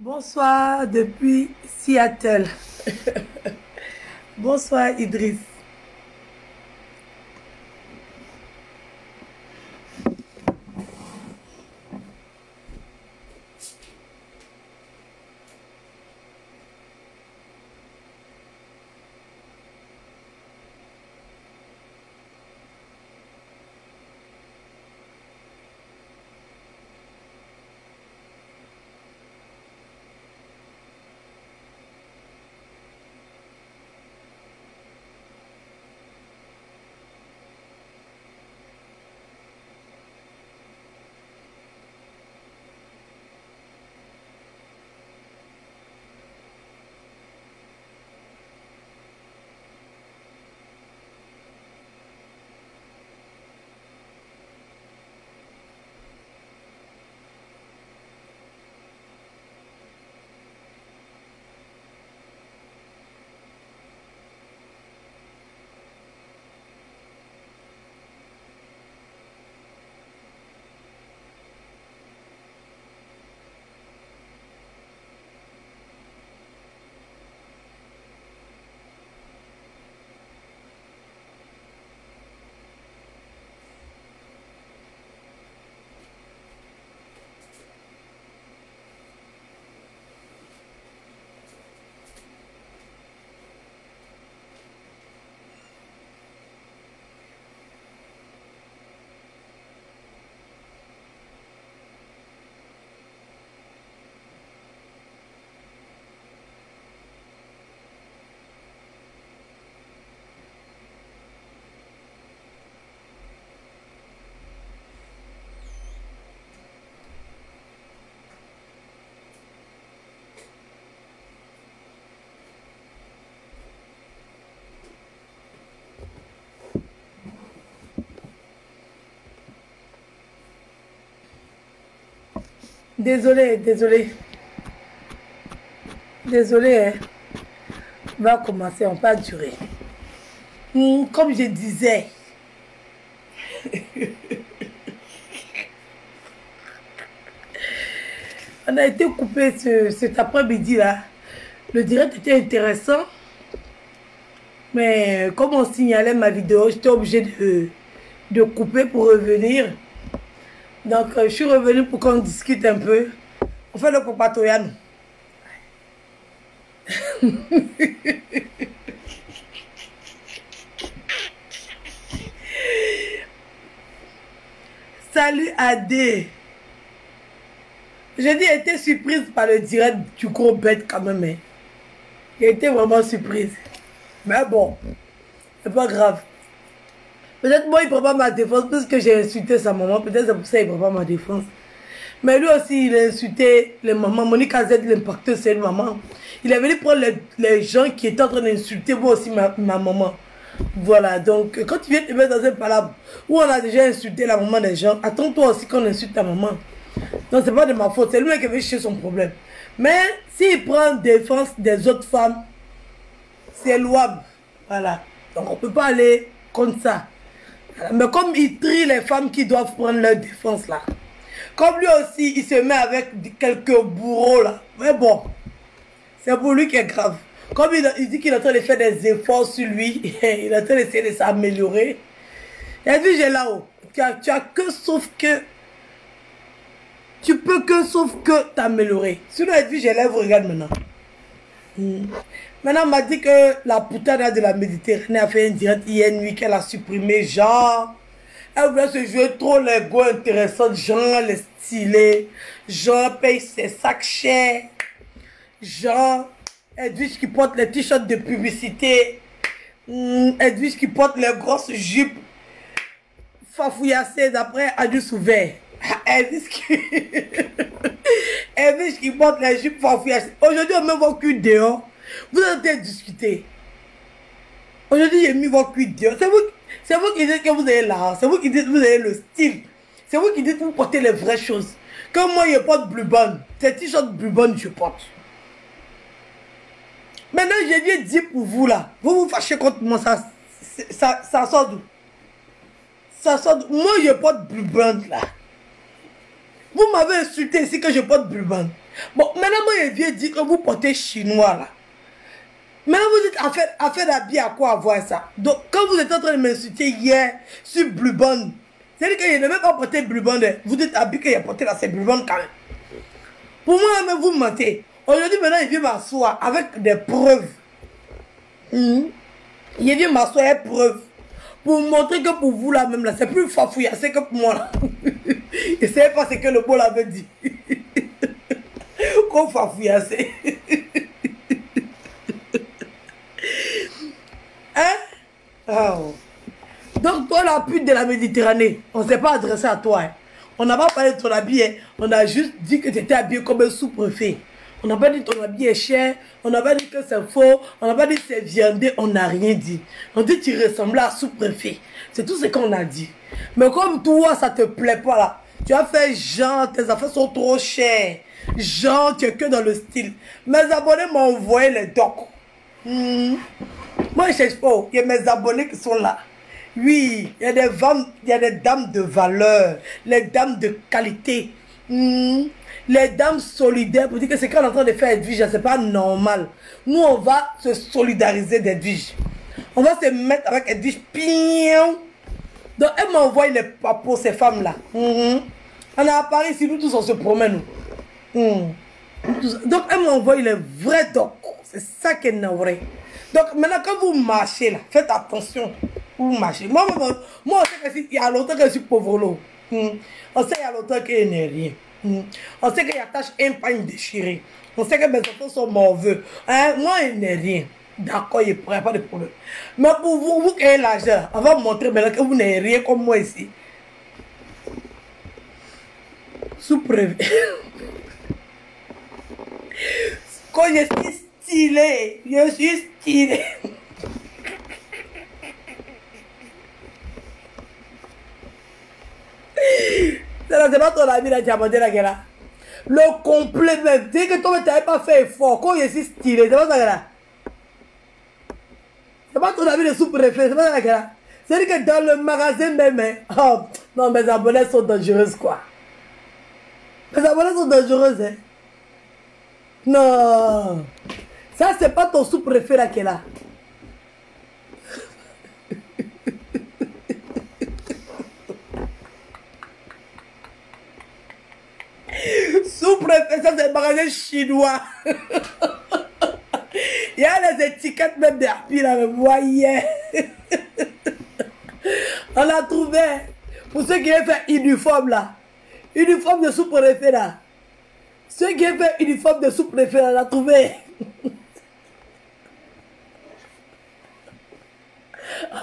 Bonsoir depuis Seattle. Bonsoir Idriss. Désolé. Hein. On va commencer, on va durer. Comme je disais, on a été coupé cet après-midi là. Le direct était intéressant. Mais comme on signalait ma vidéo, j'étais obligée de couper pour revenir. Donc, je suis revenue pour qu'on discute un peu. On fait le popatoyan. Salut Adé. J'ai dit, j'ai été surprise par le direct du gros bête quand même. Hein. J'ai été vraiment surprise. Mais bon, c'est pas grave. Peut-être moi, il ne prend pas ma défense parce que j'ai insulté sa maman. Peut-être c'est pour ça qu'il ne prend pas ma défense. Mais lui aussi, il a insulté les mamans. Monique Azette, l'impacteuse, c'est une maman. Il est venu prendre les gens qui étaient en train d'insulter moi aussi, ma maman. Voilà, donc quand tu viens te mettre dans un palabre où on a déjà insulté la maman des gens, attends-toi aussi qu'on insulte ta maman. Donc c'est pas de ma faute, c'est lui qui veut chercher son problème. Mais s'il prend défense des autres femmes, c'est louable. Voilà, donc on ne peut pas aller contre ça. Mais comme il trie les femmes qui doivent prendre leur défense là. Comme lui aussi, il se met avec quelques bourreaux là. Mais bon, c'est pour lui qui est grave. Comme il dit qu'il est en train de faire des efforts sur lui, il est en train d'essayer de s'améliorer. Et puis j'ai là-haut. Tu as que sauf que. Tu peux que sauf que t'améliorer. Sinon, Edwige, j'ai lève, regarde maintenant. Maintenant, on m'a dit que la putain de la Méditerranée a fait un direct hier nuit qu'elle a supprimé. Genre, elle voulait se jouer trop les go intéressants. Genre, les stylés. Genre, paye ses sacs chers. Genre, Edwige qui porte les t-shirts de publicité. Edwige qui porte les grosses jupes fafouillassées après Adus ouvert. Edwige qui porte les jupes fafouillassées. Aujourd'hui, on met vos culs dehors. Vous avez discuté. Aujourd'hui, j'ai mis vos culs dehors. C'est vous qui dites que vous avez l'art. C'est vous qui dites que vous avez le style. C'est vous qui dites que vous portez les vraies choses. Comme moi, je porte Blue Band. Ces t-shirts Blue Band, je porte. Maintenant, je viens dire pour vous là. Vous vous fâchez contre moi. Ça sort d'où? Ça sort d'où? Moi, je porte Blue Band là. Vous m'avez insulté ici que je porte Blue Band. Bon, maintenant, moi, je viens dire que vous portez chinois là. Maintenant, vous dites affaire d'habiller à quoi avoir ça? Donc, quand vous êtes en train de m'insulter hier sur Blue Band, c'est-à-dire que je n'ai même pas porté Blue Band. Vous dites habillé que j'ai porté là, c'est Blue Band quand même. Pour moi, même vous mentez. Aujourd'hui, maintenant, il vient m'asseoir avec des preuves. Il vient m'asseoir avec des preuves. Pour montrer que pour vous là même là, c'est plus fafouillassé que pour moi là. Et c'est pas ce que le mot l'avait dit. Qu'on fafouillassé. Hein? Oh. Donc toi la pute de la Méditerranée, on ne s'est pas adressé à toi. Hein. On n'a pas parlé de ton habit, hein. On a juste dit que tu étais habillé comme un sous-préfet. On n'a pas dit que ton habit est cher, on n'a pas dit que c'est faux, on n'a pas dit que c'est viandé, on n'a rien dit. On dit que tu ressemblais à sous-préfet. C'est tout ce qu'on a dit. Mais comme toi, ça te plaît pas là, tu as fait genre, tes affaires sont trop chères. Genre, tu es que dans le style. Mes abonnés m'ont envoyé les docs. Moi, je ne cherche pas. Il y a mes abonnés qui sont là. Oui, il y a des dames de valeur, les dames de qualité, les dames solidaires pour dire que c'est qu'on est en train de faire Edwige, c'est pas normal. Nous, on va se solidariser d'Edwige. On va se mettre avec Edwige. Donc, elle m'envoie les papos, ces femmes-là. On est à Paris, si nous tous on se promène. Donc, elle m'envoie les vrais docs. C'est ça qu'elle est vrai. Donc, maintenant, quand vous marchez là, faites attention. Vous marchez. Moi, on sait qu'il y a longtemps que je suis pauvre. On sait qu'il y a longtemps qu'il n'y a rien. On sait qu'il y a tâche un pagne déchiré. On sait que mes enfants sont morveux. Hein? Moi, il n'y a rien. D'accord, il n'y a pas de problème. Mais pour vous, vous qui avez l'argent, on va montrer maintenant que vous n'avez rien comme moi ici. Sous-prévu. Quand je suis stylé, je suis stylé. C'est pas ton ami la diamantée là qui est là. Le complet même. Tu sais que toi tu n'avais pas fait effort. Quand je suis stylé, c'est pas ça qui est là. C'est pas ton ami de sous-préfet, c'est pas ça qui est là. C'est-à-dire que dans le magasin même, oh, non, mes abonnés sont dangereuses quoi. Mes abonnés sont dangereuses, hein. Non. Ça, c'est pas ton sous-préfet là qui est là. Sous-préfet, ça c'est le magasin chinois. Il y a les étiquettes même des harpies là, vous voyez. On a trouvé, pour ceux qui ont fait uniforme là, uniforme de sous-préfet là. Ceux qui ont fait uniforme de sous-préfet là, on a trouvé.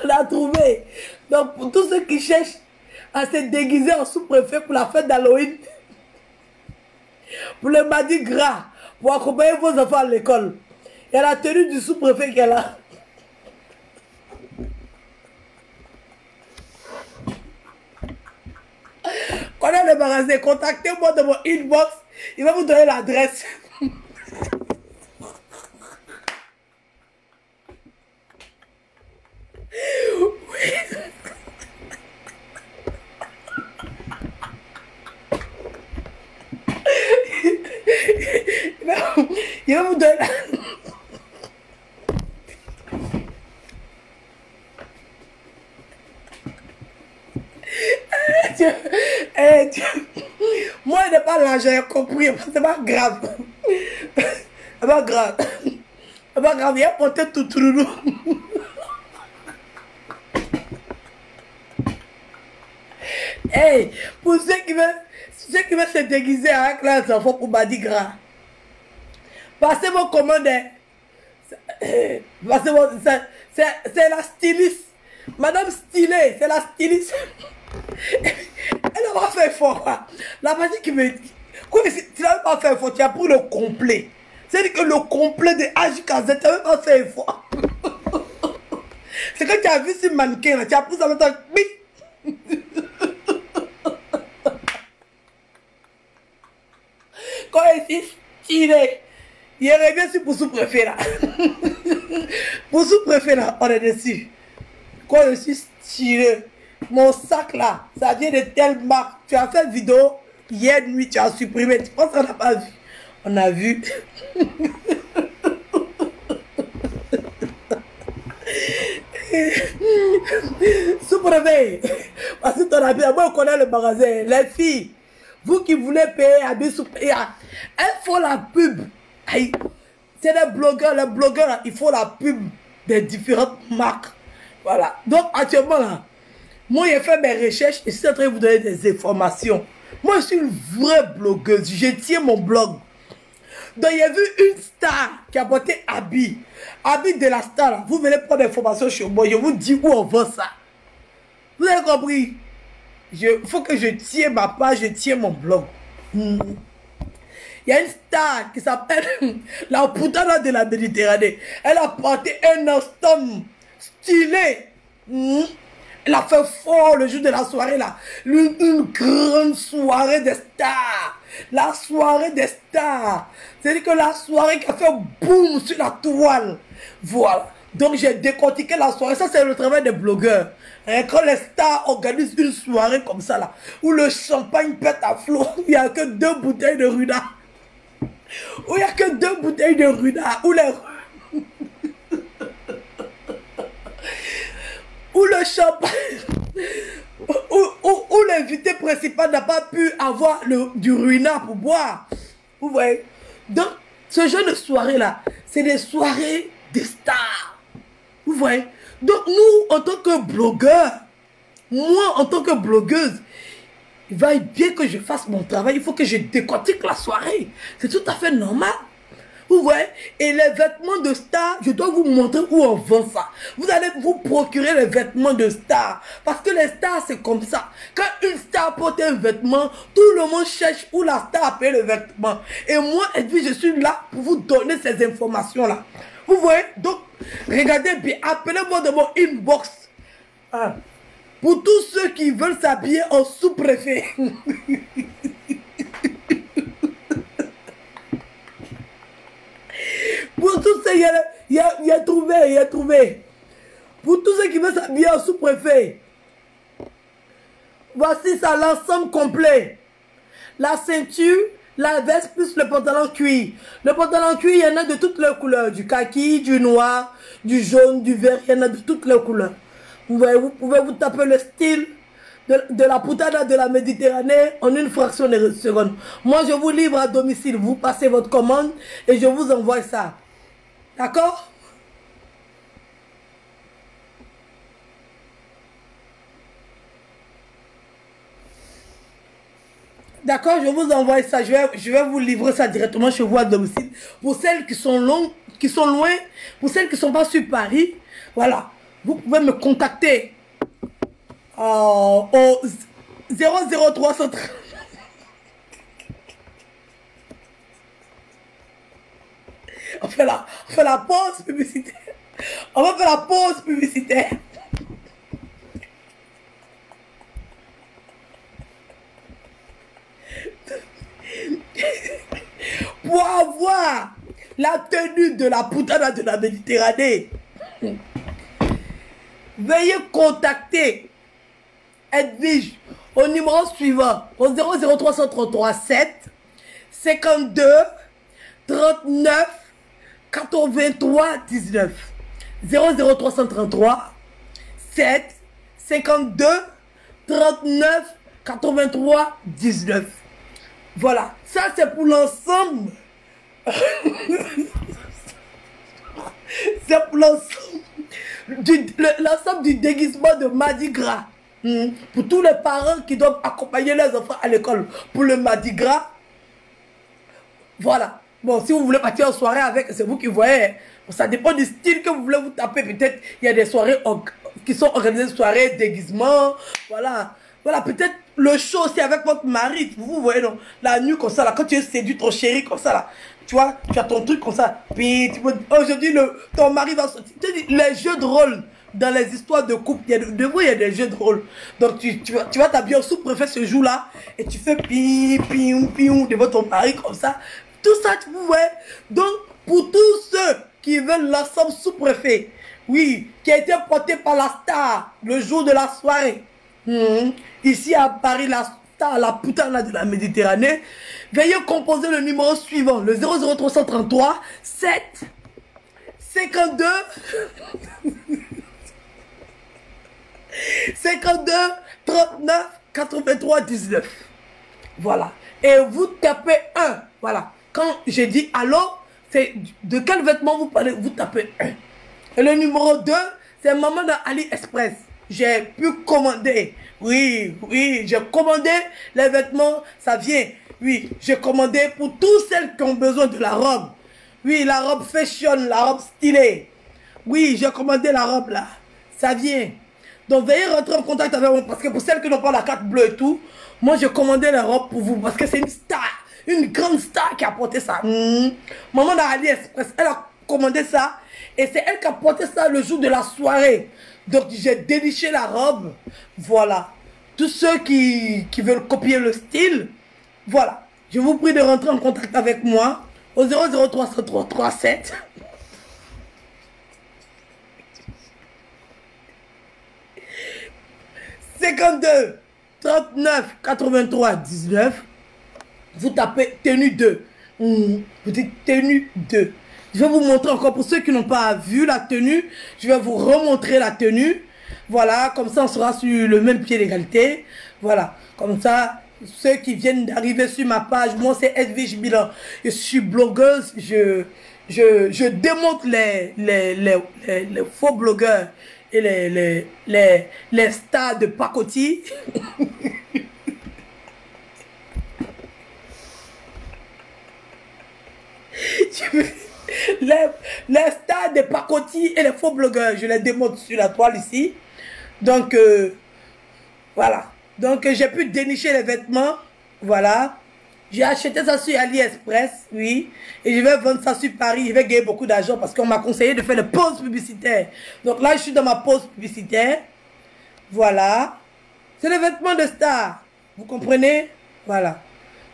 On a trouvé. Donc pour tous ceux qui cherchent à se déguiser en sous-préfet pour la fête d'Halloween, pour le mardi gras, pour accompagner vos enfants à l'école, il y a la tenue du sous-préfet qui est là. Connaissez le magasin, contactez-moi dans mon inbox, il va vous donner l'adresse. Il va vous donner la... Moi, je n'ai pas l'argent, j'ai compris. C'est pas grave. C'est pas grave. C'est pas grave. Il a porté tout trou. Hey, pour ceux qui veulent se déguiser avec leurs enfants pour Mardi Gras, passez vos commandes. C'est la styliste. Madame Stylée, c'est la styliste. Elle n'a pas fait fort. La partie qui me dit, quoi, tu n'as pas fait fort, tu as pris le complet. C'est-à-dire que le complet de HKZ, tu n'as même pas fait effort. C'est que tu as vu ce mannequin, là, tu as pris ça maintenant. Quand elle est stylée, il revient sur Poussou préfet là. Poussou préfet là, on est dessus. Quand je suis stylé, mon sac là, ça vient de telle marque. Tu as fait vidéo hier nuit, tu as supprimé. Tu penses qu'on n'a pas vu? On a vu. Sous-préfet, parce que ton habit, moi on connaît le magasin. Les filles, vous qui voulez payer habit sous-préfet, elles font la pub. C'est les blogueurs, là, il faut la pub des différentes marques. Voilà. Donc actuellement là, moi j'ai fait mes recherches et je suis en train de vous donner des informations. Moi je suis une vraie blogueuse, je tiens mon blog. Donc il y a vu une star qui a porté habit. Habit de la star là. Vous venez prendre des informations sur moi, je vous dis où on vend ça. Vous avez compris? Il faut que je tienne ma page, je tiens mon blog. Il y a une star qui s'appelle la Putana de la Méditerranée. Elle a porté un ensemble stylé. Elle a fait fort le jour de la soirée là. Une grande soirée des stars. La soirée des stars. C'est-à-dire que la soirée qui a fait boum sur la toile. Voilà. Donc j'ai décortiqué la soirée. Ça c'est le travail des blogueurs. Et quand les stars organisent une soirée comme ça là, où le champagne pète à flot, il n'y a que 2 bouteilles de Runa. Où il n'y a que 2 bouteilles de Runa. Où le champagne, où l'invité principal n'a pas pu avoir du Ruina pour boire. Vous voyez? Donc, ce genre de soirée-là, c'est des soirées des stars. Vous voyez? Donc, nous, en tant que blogueurs, moi, en tant que blogueuse, il va bien que je fasse mon travail. Il faut que je décortique la soirée. C'est tout à fait normal. Vous voyez? Et les vêtements de star, je dois vous montrer où on vend ça. Vous allez vous procurer les vêtements de star. Parce que les stars, c'est comme ça. Quand une star porte un vêtement, tout le monde cherche où la star a payé le vêtement. Et moi, Edwige, je suis là pour vous donner ces informations-là. Vous voyez? Donc, regardez bien. Appelez-moi de mon inbox. Pour tous ceux qui veulent s'habiller en sous-préfet. Pour tous ceux, il a trouvé. Pour tous ceux qui veulent s'habiller en sous-préfet. Voici ça, l'ensemble complet. La ceinture, la veste plus le pantalon cuir. Le pantalon cuir, il y en a de toutes les couleurs. Du kaki, du noir, du jaune, du vert. Il y en a de toutes les couleurs. Vous voyez, vous pouvez vous taper le style de la Putana de la Méditerranée en une fraction de seconde. Moi, je vous livre à domicile. Vous passez votre commande et je vous envoie ça. D'accord? D'accord, je vous envoie ça. Je vais vous livrer ça directement chez vous à domicile. Pour celles qui sont loin, pour celles qui ne sont pas sur Paris, voilà. Vous pouvez me contacter au 00330. On fait la pause publicitaire. On va faire la pause publicitaire. Pour avoir la tenue de la Putana de la Méditerranée, veuillez contacter Edwige au numéro suivant, au 00333 7 52 39 83 19. 00333 7 52 39 83 19. Voilà, ça c'est pour l'ensemble. C'est pour l'ensemble du déguisement de Mardi Gras. Pour tous les parents qui doivent accompagner leurs enfants à l'école pour le Mardi Gras. Voilà. Bon, si vous voulez partir en soirée avec, c'est vous qui voyez. Ça dépend du style que vous voulez vous taper. Peut-être il y a des soirées qui sont organisées, soirées, déguisement. Voilà. Voilà, peut-être le show aussi avec votre mari. Vous voyez, non, la nuit comme ça, là, quand tu es séduit ton chéri comme ça, là. Tu vois, tu as ton truc comme ça. Puis aujourd'hui, ton mari va sortir. Les jeux de rôle dans les histoires de couple, de vous, il y a des jeux de rôle. Donc tu vas t'habiller en sous-préfet ce jour-là et tu fais pi, pi, devant ton mari comme ça. Tout ça, tu vois. Donc, pour tous ceux qui veulent l'ensemble sous-préfet, oui, qui a été porté par la star le jour de la soirée. Ici à Paris, la star, la putain de la Méditerranée, veuillez composer le numéro suivant, le 00333 7 52 52 39 83 19. Voilà. Et vous tapez 1. Voilà. Quand j'ai dit allô, c'est de quel vêtement vous parlez, vous tapez 1. Et le numéro 2, c'est maman de AliExpress. J'ai pu commander. Oui, j'ai commandé les vêtements, ça vient. Oui, j'ai commandé pour toutes celles qui ont besoin de la robe. Oui, la robe fashion, la robe stylée. Oui, j'ai commandé la robe là. Ça vient. Donc, veuillez rentrer en contact avec moi parce que pour celles qui n'ont pas la carte bleue et tout, moi, j'ai commandé la robe pour vous parce que c'est une star, une grande star qui a porté ça. Maman d'AliExpress, elle a commandé ça et c'est elle qui a porté ça le jour de la soirée. Donc, j'ai déniché la robe. Voilà. Tous ceux qui veulent copier le style, voilà. Je vous prie de rentrer en contact avec moi au 00337 52 39 83 19. Vous tapez tenue 2. Vous dites tenue 2. Je vais vous montrer encore pour ceux qui n'ont pas vu la tenue. Je vais vous remontrer la tenue. Voilà, comme ça on sera sur le même pied d'égalité. Voilà, comme ça, ceux qui viennent d'arriver sur ma page, moi c'est Edwige Bilan. Je suis blogueuse, je démonte les faux blogueurs et les stars de pacotille. Les stars de pacotille et les faux blogueurs, je les démonte sur la toile ici. Donc, voilà. Donc, j'ai pu dénicher les vêtements. Voilà. J'ai acheté ça sur AliExpress, oui. Et je vais vendre ça sur Paris. Je vais gagner beaucoup d'argent parce qu'on m'a conseillé de faire des pauses publicitaires. Donc là, je suis dans ma pause publicitaire. Voilà. C'est les vêtements de star. Vous comprenez? Voilà.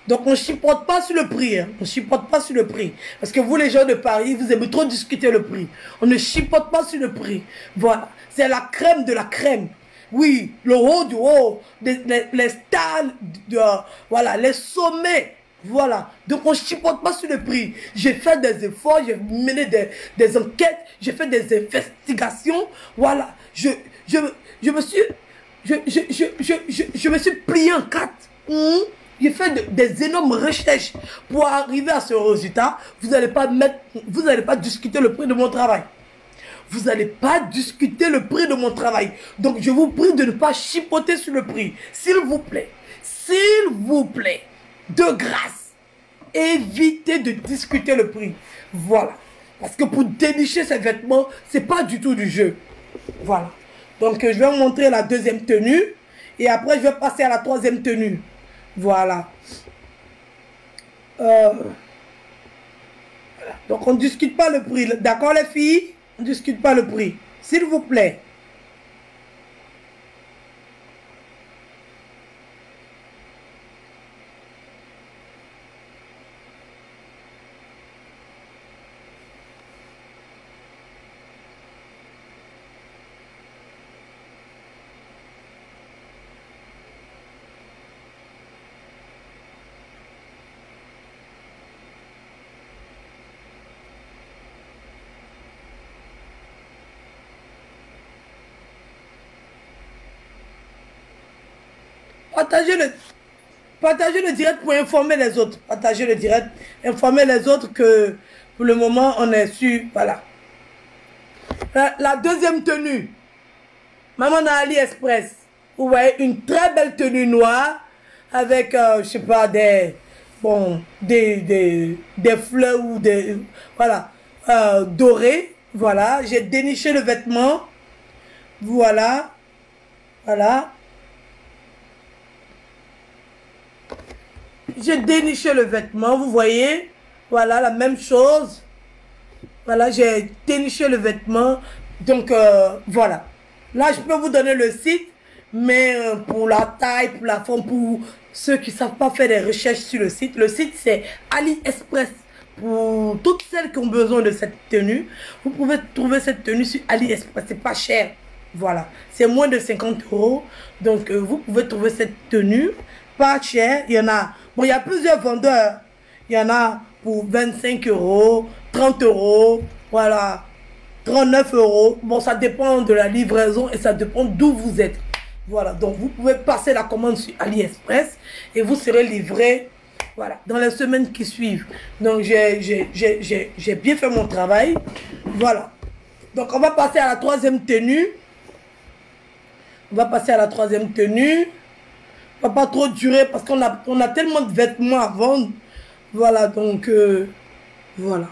Donc, on ne chipote pas sur le prix. Hein. On ne chipote pas sur le prix. Parce que vous, les gens de Paris, vous aimez trop discuter le prix. On ne chipote pas sur le prix. Voilà. C'est la crème de la crème. Oui, le haut du haut. Les stars, voilà, les sommets. Voilà. Donc, on ne chipote pas sur le prix. J'ai fait des efforts, j'ai mené des enquêtes, j'ai fait des investigations. Voilà. Je me suis plié en quatre. J'ai fait des énormes recherches pour arriver à ce résultat. Vous n'allez pas discuter le prix de mon travail. Vous n'allez pas discuter le prix de mon travail. Donc, je vous prie de ne pas chipoter sur le prix. S'il vous plaît, de grâce, évitez de discuter le prix. Voilà. Parce que pour dénicher ces vêtements, c'est pas du tout du jeu. Voilà. Donc, je vais vous montrer la deuxième tenue. Et après, je vais passer à la troisième tenue. Voilà. Donc, on ne discute pas le prix. D'accord, les filles? On ne discute pas le prix. S'il vous plaît. Partagez le direct pour informer les autres. Partagez le direct, informer les autres que pour le moment on est sur. Voilà. La deuxième tenue. Maman dans AliExpress. Vous voyez une très belle tenue noire avec, je sais pas, des bon, des fleurs ou des, voilà, dorées. Voilà, j'ai déniché le vêtement. Voilà, voilà. J'ai déniché le vêtement, vous voyez. Voilà, la même chose. Voilà, j'ai déniché le vêtement. Donc, voilà. Là, je peux vous donner le site. Mais pour la taille, pour la forme, pour ceux qui ne savent pas faire des recherches sur le site c'est AliExpress. Pour toutes celles qui ont besoin de cette tenue, vous pouvez trouver cette tenue sur AliExpress. C'est pas cher. Voilà. C'est moins de 50 €. Donc, vous pouvez trouver cette tenue. Pas cher. Il y en a. Bon, il y a plusieurs vendeurs. Il y en a pour 25 €, 30 €. Voilà. 39 €. Bon, ça dépend de la livraison et ça dépend d'où vous êtes. Voilà, donc vous pouvez passer la commande sur AliExpress et vous serez livré, voilà, dans les semaines qui suivent. Donc j'ai bien fait mon travail. Voilà. Donc on va passer à la troisième tenue. On va passer à la troisième tenue. On va pas trop durer parce qu'on a tellement de vêtements à vendre. Voilà, donc voilà.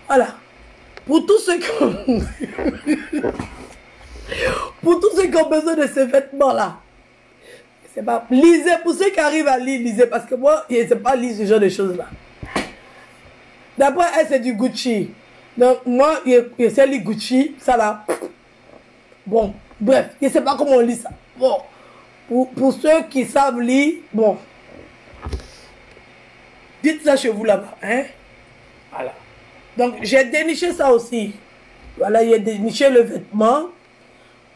Voilà. Pour tous ceux qui ont... pour tous ceux qui ont besoin de ces vêtements-là, c'est pas... Lisez, pour ceux qui arrivent à lire, lisez, parce que moi, je ne sais pas lire ce genre de choses-là. D'après elle, c'est du Gucci. Donc, moi, je sais lire Gucci, ça là. Bon, bref, je ne sais pas comment on lit ça. Bon, pour ceux qui savent lire, bon, dites ça chez vous là-bas, hein. Voilà. Donc, j'ai déniché ça aussi. Voilà, j'ai déniché le vêtement.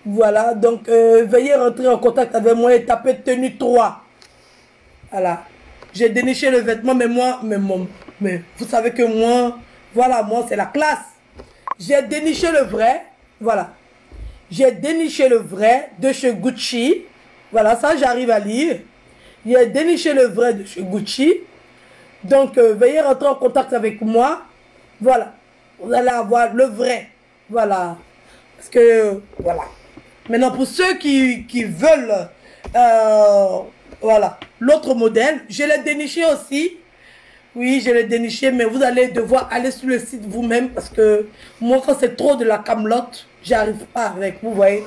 Voilà, donc, veuillez rentrer en contact avec moi et taper tenue 3. Voilà. J'ai déniché le vêtement, mais moi, mais vous savez que moi, voilà, moi, c'est la classe. J'ai déniché le vrai. Voilà. J'ai déniché le vrai de chez Gucci. Voilà, ça, j'arrive à lire. J'ai déniché le vrai de chez Gucci. Donc, veuillez rentrer en contact avec moi. Voilà, vous allez avoir le vrai. Voilà, parce que, voilà. Maintenant, pour ceux qui veulent, voilà, l'autre modèle, je l'ai déniché aussi. Oui, je l'ai déniché, mais vous allez devoir aller sur le site vous-même parce que moi, quand c'est trop de la camelote, j'arrive pas avec, vous voyez.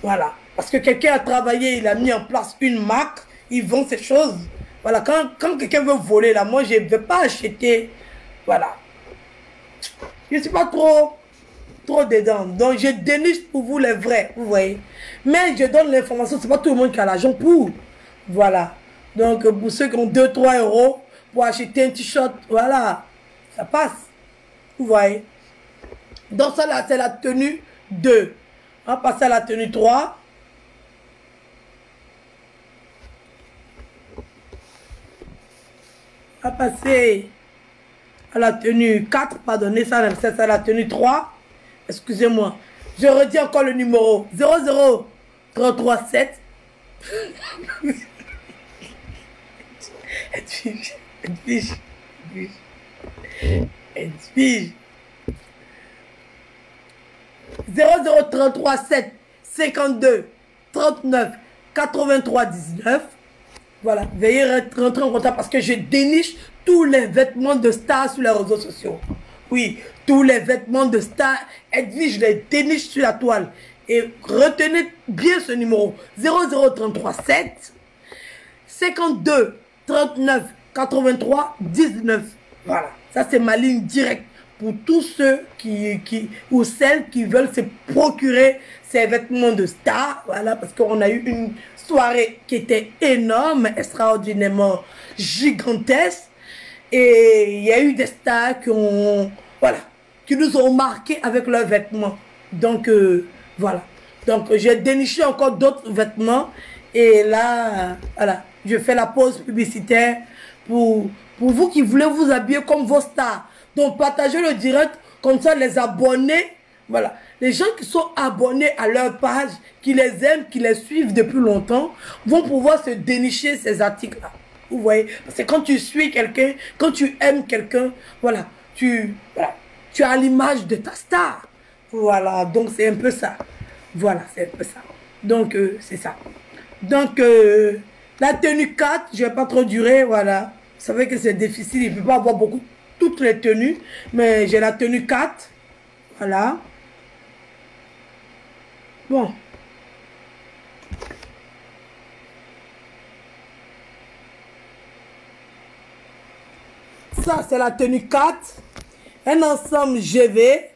Voilà, parce que quelqu'un a travaillé, il a mis en place une marque, il vend ces choses. Voilà, quand quelqu'un veut voler, là, moi, je ne vais pas acheter, voilà. Je ne suis pas trop dedans. Donc, je déniche pour vous les vrais, vous voyez. Mais je donne l'information, ce n'est pas tout le monde qui a l'argent pour. Voilà. Donc, pour ceux qui ont 2-3 € pour acheter un t-shirt, voilà, ça passe. Vous voyez. Donc, ça, là, c'est la tenue 2. On va passer à la tenue 3. On va passer à la tenue 4, pardonnez, ça c'est à la tenue 3. Excusez-moi. Je redis encore le numéro 00337. Edwige. 00337 52 39 83 19. Voilà, veuillez rentrer en contact parce que je déniche tous les vêtements de stars sur les réseaux sociaux. Oui, tous les vêtements de stars, Edwige, je les déniche sur la toile. Et retenez bien ce numéro, 00337 52 39 83 19. Voilà, ça c'est ma ligne directe pour tous ceux ou celles qui veulent se procurer ces vêtements de star. Voilà, parce qu'on a eu une soirée qui était énorme, extraordinairement gigantesque. Et il y a eu des stars qui ont, voilà, qui nous ont marqués avec leurs vêtements. Donc, voilà. Donc, j'ai déniché encore d'autres vêtements. Et là, voilà, je fais la pause publicitaire pour vous qui voulez vous habiller comme vos stars. Donc, partagez le direct, comme ça, les abonnés, voilà. Les gens qui sont abonnés à leur page, qui les aiment, qui les suivent depuis longtemps, vont pouvoir se dénicher ces articles-là. Vous voyez, parce que quand tu suis quelqu'un, quand tu aimes quelqu'un, voilà, tu as l'image de ta star. Voilà, donc c'est un peu ça. Voilà, c'est un peu ça. Donc, c'est ça. Donc, la tenue 4, je ne vais pas trop durer, voilà. Vous savez que c'est difficile, il ne peut pas avoir beaucoup, toutes les tenues, mais j'ai la tenue 4, voilà. Bon. Ça, c'est la tenue 4, un ensemble GV.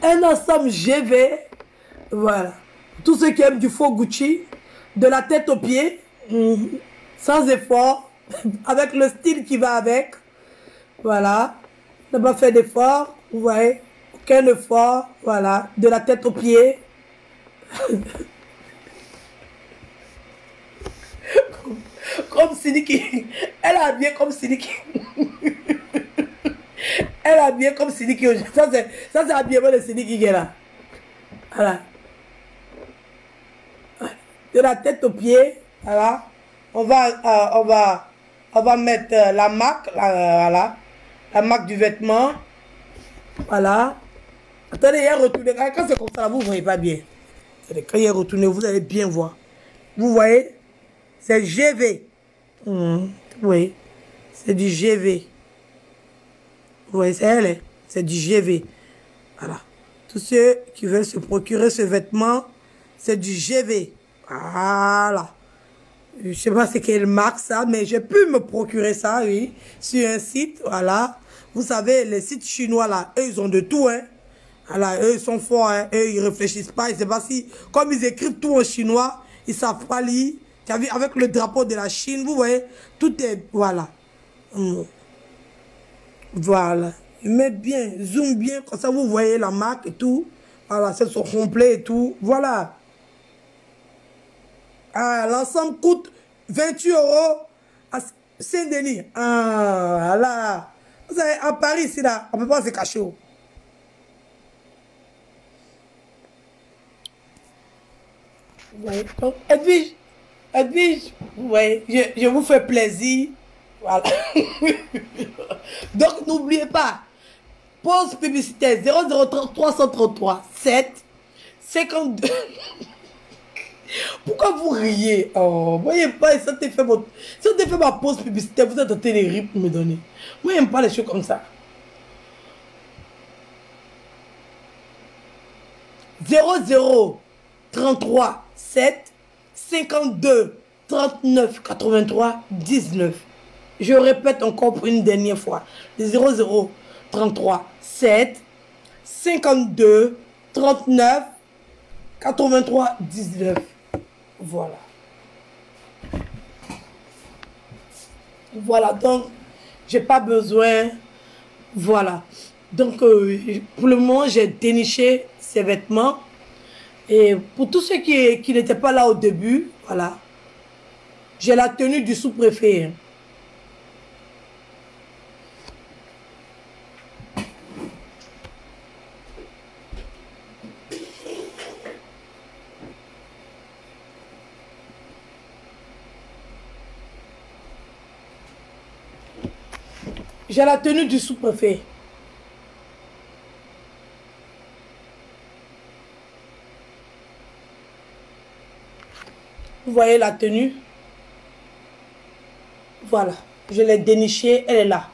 Un ensemble GV, voilà. Tous ceux qui aiment du faux Gucci, de la tête aux pieds, sans effort, avec le style qui va avec, voilà. Ne pas faire d'effort, vous voyez, aucun effort, voilà, de la tête aux pieds. Comme Sidiki, elle a bien comme Sidiki. Elle a bien comme Sidiki. Ça c'est habillement de Sidiki qui est là. Voilà. De la tête aux pieds, voilà. On va mettre la marque, voilà. La marque du vêtement. Voilà. Attendez, il y a retourné. Quand c'est comme ça, vous ne voyez pas bien. Quand il est retourné, vous allez bien voir. Vous voyez? C'est GV. Oui. C'est du GV. Vous voyez, c'est elle. C'est du GV. Voilà. Tous ceux qui veulent se procurer ce vêtement, c'est du GV. Voilà. Je ne sais pas c'est quelle marque ça, mais j'ai pu me procurer ça, oui. Sur un site, voilà. Vous savez, les sites chinois, là, eux, ils ont de tout, hein. Voilà, eux, ils sont forts, hein. Eux, ils réfléchissent pas. Ils ne savent pas si, comme ils écrivent tout en chinois, ils savent pas lire. Tu as vu, avec le drapeau de la Chine, vous voyez, tout est, voilà. Voilà. Mets bien, zoom bien, comme ça, vous voyez la marque et tout. Voilà, c'est son complet et tout. Voilà. Ah, l'ensemble coûte 28 € à Saint-Denis. Ah, voilà. Vous savez, à Paris, ici, là, on ne peut pas se cacher. Ouais. Donc, Edwige, ouais, je vous fais plaisir. Voilà. Donc, n'oubliez pas, pause publicitaire 00333 7 52. Pourquoi vous riez? Oh, moi, j'aime pas, ça te fait ma pause publicitaire, vous êtes en train de rire pour me donner. Moi, j'aime pas les choses comme ça. 0033 7 52 39 83 19. Je répète encore pour une dernière fois. 0033 7 52 39 83 19. Voilà. Voilà, donc, j'ai pas besoin. Voilà. Donc, pour le moment, j'ai déniché ces vêtements. Et pour tous ceux qui n'étaient pas là au début, voilà. J'ai la tenue du sous-préfet. J'ai la tenue du sous-préfet. Vous voyez la tenue? Voilà. Je l'ai dénichée, elle est là.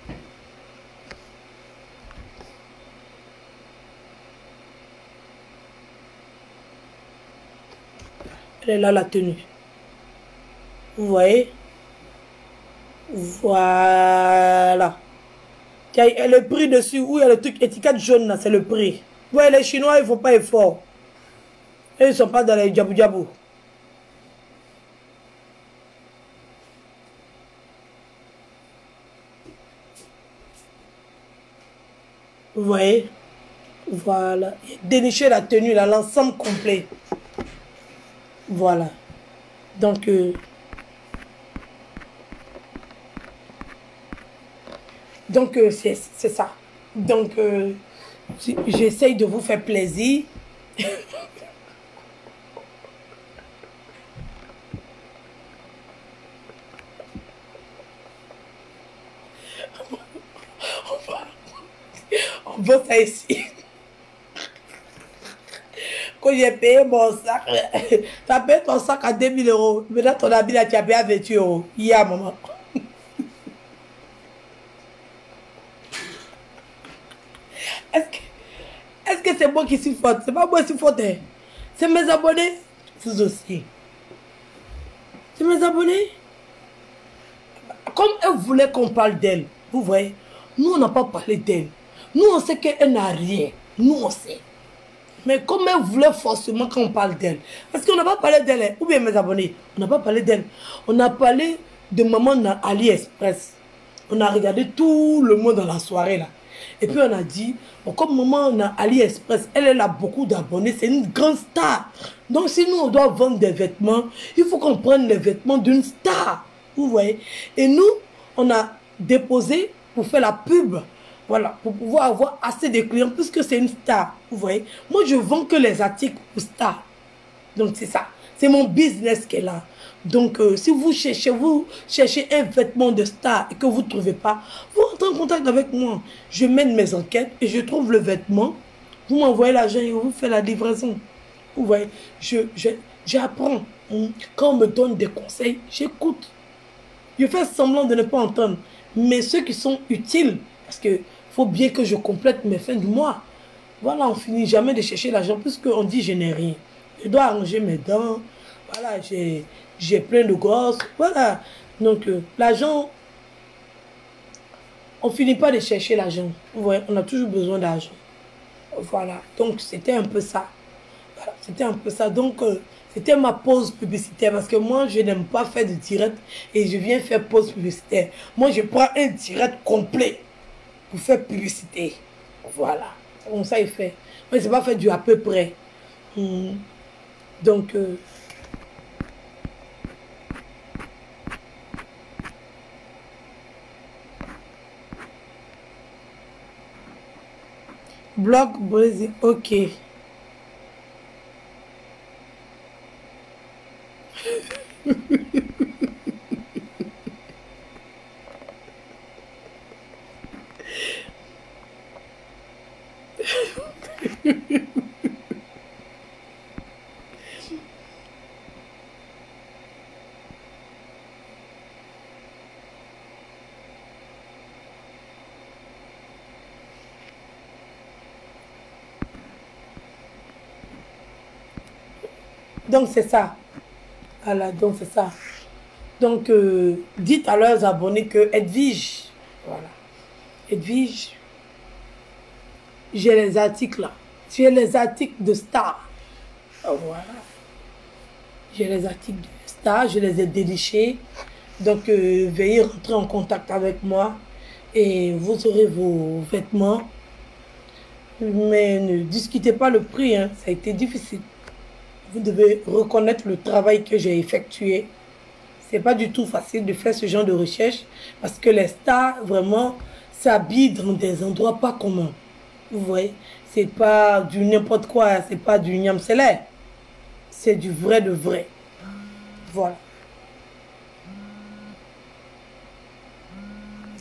Elle est là, la tenue. Vous voyez? Voilà. Il y a le prix dessus, où il y a le truc étiquette jaune là, c'est le prix. Vous voyez, les Chinois, ils ne font pas effort. Ils ne sont pas dans les djabou-djabou. Vous voyez? Voilà. Dénicher la tenue là, l'ensemble complet. Voilà. Donc, c'est ça. Donc, j'essaye de vous faire plaisir. veux ça ici. Quand j'ai payé mon sac, tu as payé ton sac à 2000 euros. Maintenant, ton habit là, tu as payé à 28 euros. Hier, maman. Est-ce que c'est moi qui suis faute? C'est pas moi qui suis faute. Hein. C'est mes abonnés. Vous aussi. C'est mes abonnés. Comme elle voulait qu'on parle d'elle, vous voyez, nous on n'a pas parlé d'elle. Nous on sait qu'elle n'a rien. Nous on sait. Mais comme elle voulait forcément qu'on parle d'elle. Parce qu'on n'a pas parlé d'elle, hein. Ou bien mes abonnés, on n'a pas parlé d'elle. On a parlé de maman dans AliExpress. On a regardé tout le monde dans la soirée là. Et puis on a dit, bon, comme maman dans AliExpress, elle a beaucoup d'abonnés, c'est une grande star. Donc si nous on doit vendre des vêtements, il faut qu'on prenne les vêtements d'une star. Vous voyez. Et nous, on a déposé pour faire la pub. Voilà, pour pouvoir avoir assez de clients, puisque c'est une star. Vous voyez. Moi, je vends que les articles pour star. Donc, c'est ça. C'est mon business qui est là. Donc, si vous cherchez un vêtement de star et que vous ne trouvez pas, vous entrez en contact avec moi. Je mène mes enquêtes et je trouve le vêtement. Vous m'envoyez l'argent et vous faites la livraison. Vous voyez. J'apprends. Quand on me donne des conseils, j'écoute. Je fais semblant de ne pas entendre. Mais ceux qui sont utiles, parce qu'il faut bien que je complète mes fins du mois. Voilà, on finit jamais de chercher l'argent, puisqu'on dit je n'ai rien. Je dois arranger mes dents. Voilà, j'ai plein de gosses. Voilà. Donc, l'argent, on finit pas de chercher l'argent. Vous voyez, on a toujours besoin d'argent. Voilà. Donc, c'était un peu ça. Voilà, c'était un peu ça. Donc, c'était ma pause publicitaire parce que moi, je n'aime pas faire de direct et je viens faire pause publicitaire. Moi, je prends un direct complet pour faire publicité. Voilà. Comme ça, il fait. Mais c'est pas fait du à peu près. Donc, bloc Brésil. Ok. Donc, c'est ça. Voilà, donc c'est ça. Donc, dites à leurs abonnés que Edwige, voilà, Edwige, j'ai les articles là. J'ai les articles de Star. Voilà. J'ai les articles de Star, je les ai délichés. Donc, veuillez rentrer en contact avec moi et vous aurez vos vêtements. Mais ne discutez pas le prix, hein. Ça a été difficile. Vous devez reconnaître le travail que j'ai effectué. C'est pas du tout facile de faire ce genre de recherche parce que les stars, vraiment, s'habillent dans des endroits pas communs. Vous voyez, c'est pas du n'importe quoi, c'est pas du niamselé. C'est du vrai de vrai. Voilà.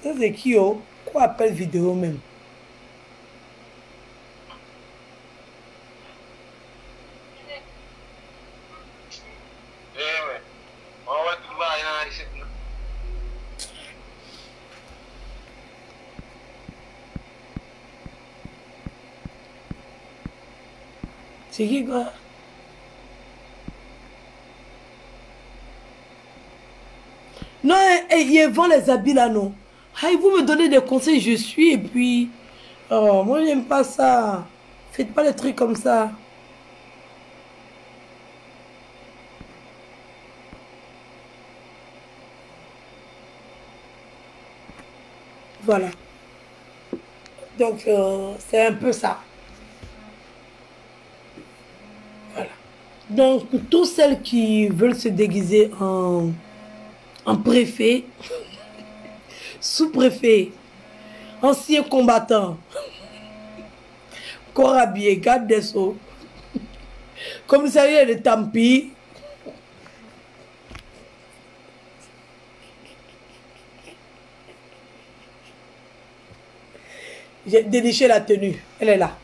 Ça, c'est qui, oh? Quoi appelle vidéo même? C'est qui, quoi? Non, il vend les habits là, non. Ah, vous me donnez des conseils, je suis, et puis... Oh, moi, j'aime pas ça. Faites pas les trucs comme ça. Voilà. Donc, c'est un peu ça. Voilà. Donc, pour toutes celles qui veulent se déguiser en préfet, sous-préfet, ancien combattant, corps habillé, garde des sceaux, commissariat de Tampi, J'ai déniché la tenue. Elle est là.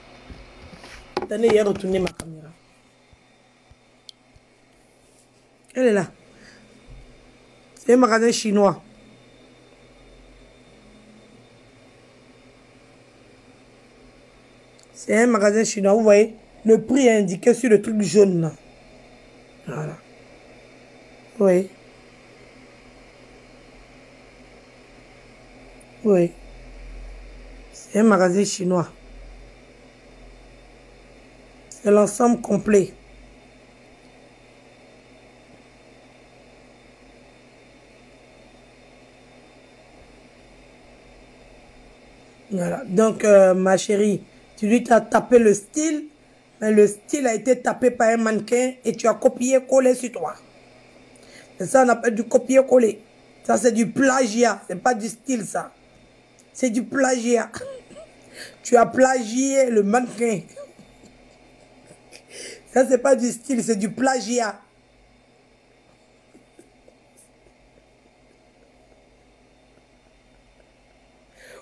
Attendez, il a retourné ma caméra. Elle est là. C'est un magasin chinois. C'est un magasin chinois. Vous voyez, le prix est indiqué sur le truc jaune là. Voilà. Oui. Oui. C'est un magasin chinois. C'est l'ensemble complet. Voilà. Donc, ma chérie, tu lui as tapé le style, mais le style a été tapé par un mannequin et tu as copié-collé sur toi. C'est ça, on appelle du copier-coller. Ça, c'est du plagiat. C'est pas du style, ça. C'est du plagiat. Tu as plagié le mannequin. Ça, c'est pas du style, c'est du plagiat.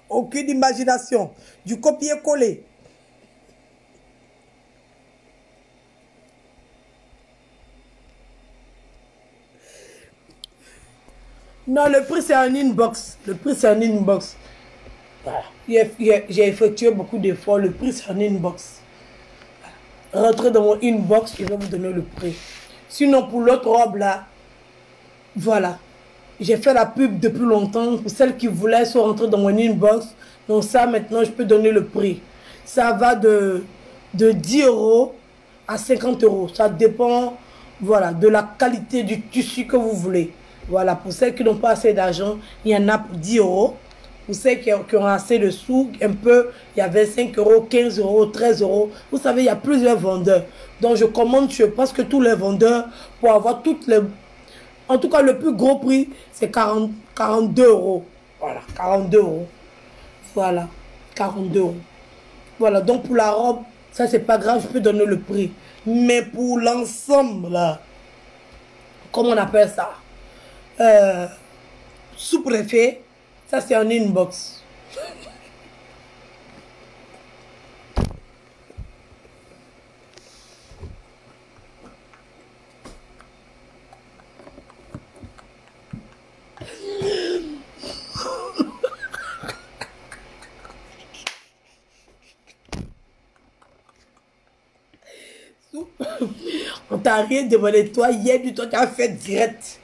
Aucune imagination. Du copier-coller. Non, le prix, c'est un inbox. Le prix, c'est un inbox. Voilà. J'ai effectué beaucoup d'efforts. Le prix, c'est un inbox. Voilà. Rentrez dans mon inbox, je vais vous donner le prix. Sinon, pour l'autre robe, là, voilà. J'ai fait la pub depuis longtemps. Pour celles qui voulaient sont rentrées dans mon inbox. Donc ça, maintenant, je peux donner le prix. Ça va de 10 € à 50 €. Ça dépend, voilà, de la qualité du tissu que vous voulez. Voilà, pour celles qui n'ont pas assez d'argent, il y en a pour 10 €. Pour celles qui ont assez de sous, un peu, il y a 25 €, 15 €, 13 €. Vous savez, il y a plusieurs vendeurs. Donc, je commande chez presque tous les vendeurs pour avoir toutes les... En tout cas, le plus gros prix, c'est 42 €. Voilà, 42 €. Voilà, 42 €. Voilà, donc pour la robe, ça, c'est pas grave, je peux donner le prix. Mais pour l'ensemble, là, comment on appelle ça? Sous-préfet, ça, c'est un inbox. On t'a rien demandé, toi, hier, du temps, tu as fait direct.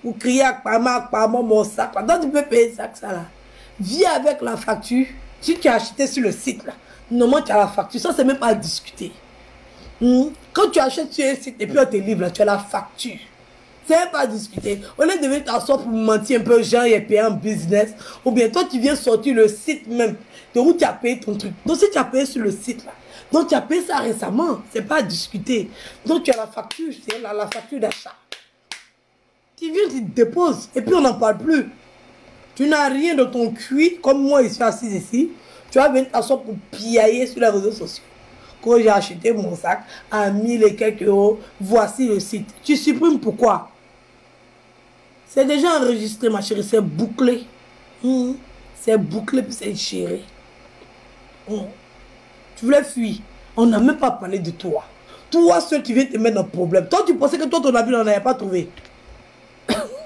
Pour crier à Akpama, mon sac. Là. Donc, tu peux payer ça, là. Viens avec la facture. Si tu as acheté sur le site, là, normalement, tu as la facture. Ça, c'est même pas à discuter. Quand tu achètes sur un site et puis on te livre, là, tu as la facture. C'est même pas à discuter. On est devenu t'asseoir pour mentir un peu, genre, il est payé en business. Ou bien, toi, tu viens sortir le site même de où tu as payé ton truc. Donc, si tu as payé sur le site, là, donc tu as payé ça récemment, c'est pas à discuter. Donc, tu as la facture, c'est la facture d'achat. Tu viens, tu te déposes, et puis on n'en parle plus. Tu n'as rien de ton cuit, comme moi, je suis assis ici. Tu vas venir t'asseoir pour piailler sur les réseaux sociaux. Quand j'ai acheté mon sac à 1000 et quelques €, voici le site. Tu supprimes pourquoi? C'est déjà enregistré, ma chérie, c'est bouclé. C'est bouclé, puis c'est géré. Tu voulais fuir. On n'a même pas parlé de toi. Toi seul, tu viens te mettre dans le problème. Toi, tu pensais que toi, ton habit, on n'avait pas trouvé.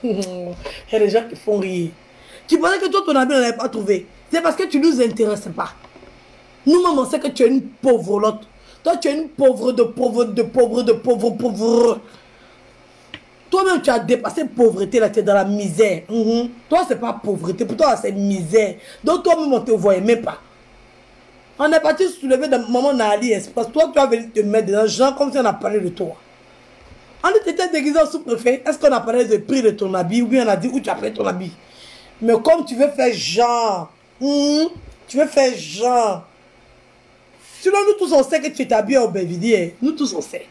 Il y a des gens qui font rire. Tu pensais que toi, ton ami, on n'avait pas trouvé. C'est parce que tu ne nous intéresses pas. Nous-mêmes, on sait que tu es une pauvre lotte. Toi, tu es une pauvre de pauvre, de pauvre, de pauvre, pauvre. Toi-même, tu as dépassé pauvreté, là, tu es dans la misère. Toi, c'est pas pauvreté. Pour toi, c'est misère. Donc, toi-même, on ne te voyait même pas. On est parti soulever de maman dans AliExpress. Toi, tu as venu te mettre dedans, genre comme si on a parlé de toi. On était déguisé en sous-préfet. Est-ce qu'on a parlé du prix de ton habit ou bien on a dit où tu as pris ton habit? Mais comme tu veux faire genre, tu veux faire genre. Sinon, nous tous on sait que tu t'habilles au Belvidere. Nous tous on sait.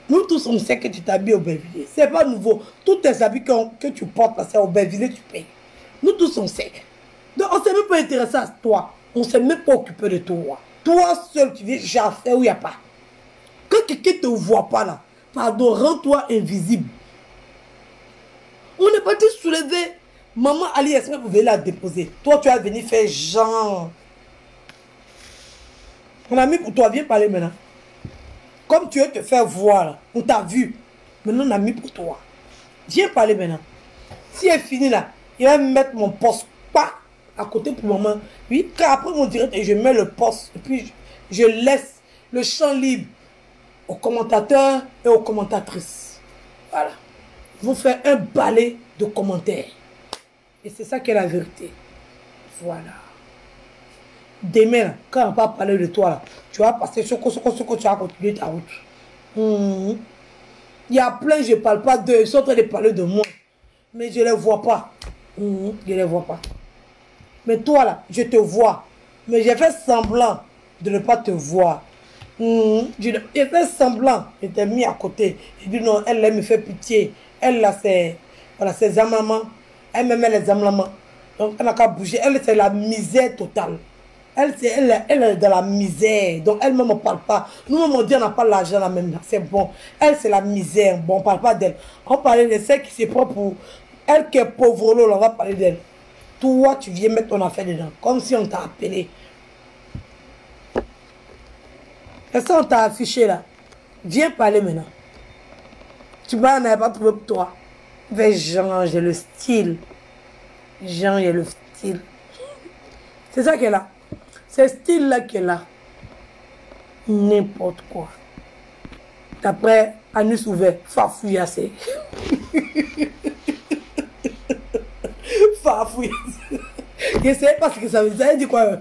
Nous tous on sait que tu t'habilles au Belvidere. C'est pas nouveau. Tous tes habits que tu portes, c'est au Belvidere, tu payes. Nous tous on sait. Donc on ne s'est même pas intéressé à toi. On ne s'est même pas occupé de toi. Toi seul, tu viens genre faire où il n'y a pas. Quand quelqu'un ne te voit pas là, pardon, rends-toi invisible. On est parti soulever. Maman AliExpress, vous venez la déposer. Toi, tu vas venir faire genre. On a mis pour toi, viens parler maintenant. Comme tu veux te faire voir, là, on t'a vu. Maintenant, on a mis pour toi. Viens parler maintenant. Si elle finit là, il va mettre mon poste pas à côté pour le moment. Oui, car après mon direct, et je mets le poste. Et puis, je laisse le champ libre aux commentateurs et aux commentatrices. Voilà. Ils vont faire un balai de commentaires. Et c'est ça qui est la vérité. Voilà. Demain, là, quand on va parler de toi, là, tu vas passer tu vas continuer ta route. Il y a plein, je ne parle pas d'eux, ils sont en train de parler de moi. Mais je ne les vois pas. Je ne les vois pas. Mais toi, là, je te vois. Mais j'ai fait semblant de ne pas te voir. J'ai fait semblant. Je t'ai mis à côté. J'ai dit non, elle me fait pitié. Elle, là, c'est... Voilà, ses amamans. Elle me met les amamans. Donc, elle n'a qu'à bouger. Elle, c'est la misère totale. Elle est dans la misère. Donc, elle ne me parle pas. Nous-mêmes, on dit on n'a pas l'argent là même. C'est bon. Elle, c'est la misère. Bon, on ne parle pas d'elle. On parle de celle qui se prend pour... Elle qui est pauvre, là, on va parler d'elle. Toi, tu viens mettre ton affaire dedans. Comme si on t'a appelé. Est-ce qu'on t'a affiché là? Viens parler maintenant. Tu vas n'avais pas trouvé pour toi. Mais Jean, j'ai le style. Jean, j'ai le style. C'est ça qui est là. C'est ce style-là qui est là. N'importe quoi. Après, anus ouvert, fafouillassé. Fafouillassé. Je ne sais pas ce que ça veut dire. Ça veut dire quoi?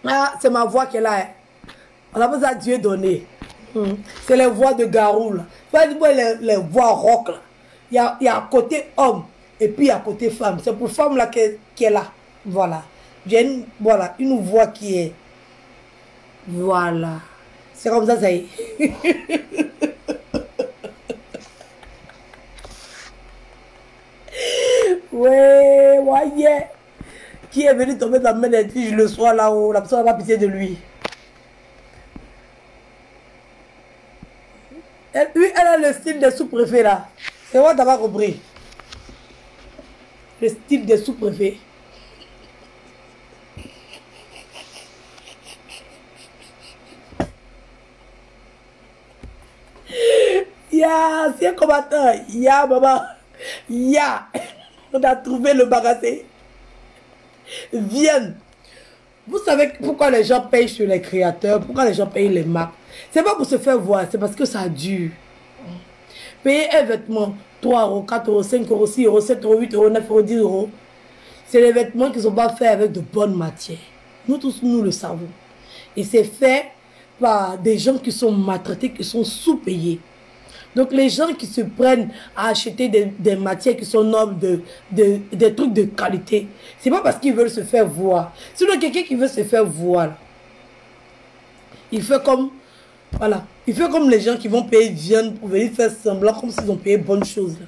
Ah, c'est ma voix qui est là. Hein. On a besoin de Dieu donné. C'est les voix de Garou là. Les voix rock là. Il y a à côté homme et puis à côté femme. C'est pour femme là qui est là. Voilà. J'ai voilà, une voix qui est. Voilà. C'est comme ça y est. Ouais, ouais. Qui est venu tomber dans la main des filles le soir là-haut? La personne n'a pas pitié de lui. Elle a le style des sous-préfets là. C'est moi d'avoir compris. Le style des sous-préfets. Ya, c'est un combattant. Ya, maman. Ya. On a trouvé le bagassé. Viens. Vous savez pourquoi les gens payent sur les créateurs? Pourquoi les gens payent les marques? C'est pas pour se faire voir, c'est parce que ça dure. Payer un vêtement, 3 euros, 4 euros, 5 euros, 6 euros, 7 euros, 8 euros, 9 euros, 10 euros. C'est les vêtements qui ne sont pas faits avec de bonnes matières. Nous tous, nous le savons. Et c'est fait par des gens qui sont maltraités, qui sont sous-payés. Donc les gens qui se prennent à acheter des matières qui sont nobles, des trucs de qualité, c'est pas parce qu'ils veulent se faire voir. Sinon quelqu'un qui veut se faire voir, il fait comme, voilà, il fait comme les gens qui vont payer viande pour venir faire semblant comme s'ils ont payé bonne chose. Là.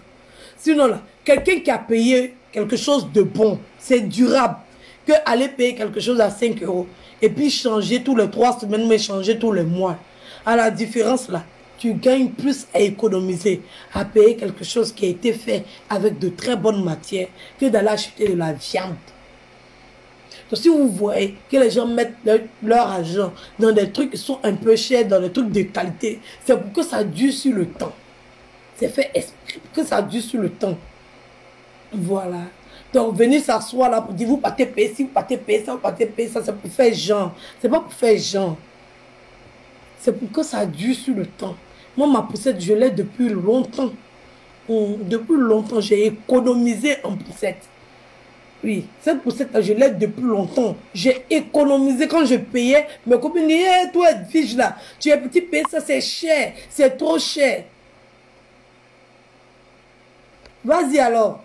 Sinon là, quelqu'un qui a payé quelque chose de bon, c'est durable, que aller payer quelque chose à 5 euros et puis changer tous les 3 semaines, mais changer tous les mois. À la différence là, tu gagnes plus à économiser, à payer quelque chose qui a été fait avec de très bonnes matières que d'aller acheter de la viande. Donc si vous voyez que les gens mettent leur argent dans des trucs qui sont un peu chers, dans des trucs de qualité, c'est pour que ça dure sur le temps. C'est fait exprès pour que ça dure sur le temps. Voilà. Donc venir s'asseoir là pour dire vous partez payer ci, vous partez payer ça, vous partez payer ça, c'est pour faire genre. C'est pas pour faire genre. C'est pour que ça dure sur le temps. Moi, ma poussette, je l'ai depuis longtemps. Depuis longtemps, j'ai économisé en poussette. Oui, cette poussette, je l'ai depuis longtemps. J'ai économisé quand je payais. Mes copines disaient, hey, toi, fiche là, tu es petit payé, ça c'est cher, c'est trop cher. Vas-y alors.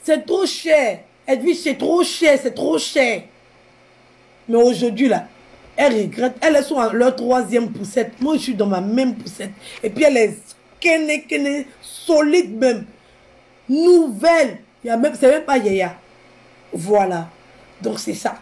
C'est trop cher. Edwige, c'est trop cher, c'est trop cher. Mais aujourd'hui là, elle regrette. Elles sont à leur 3e poussette. Moi, je suis dans ma même poussette. Et puis, elle est solide même. Nouvelle. C'est même pas Yaya. Voilà. Donc, c'est ça.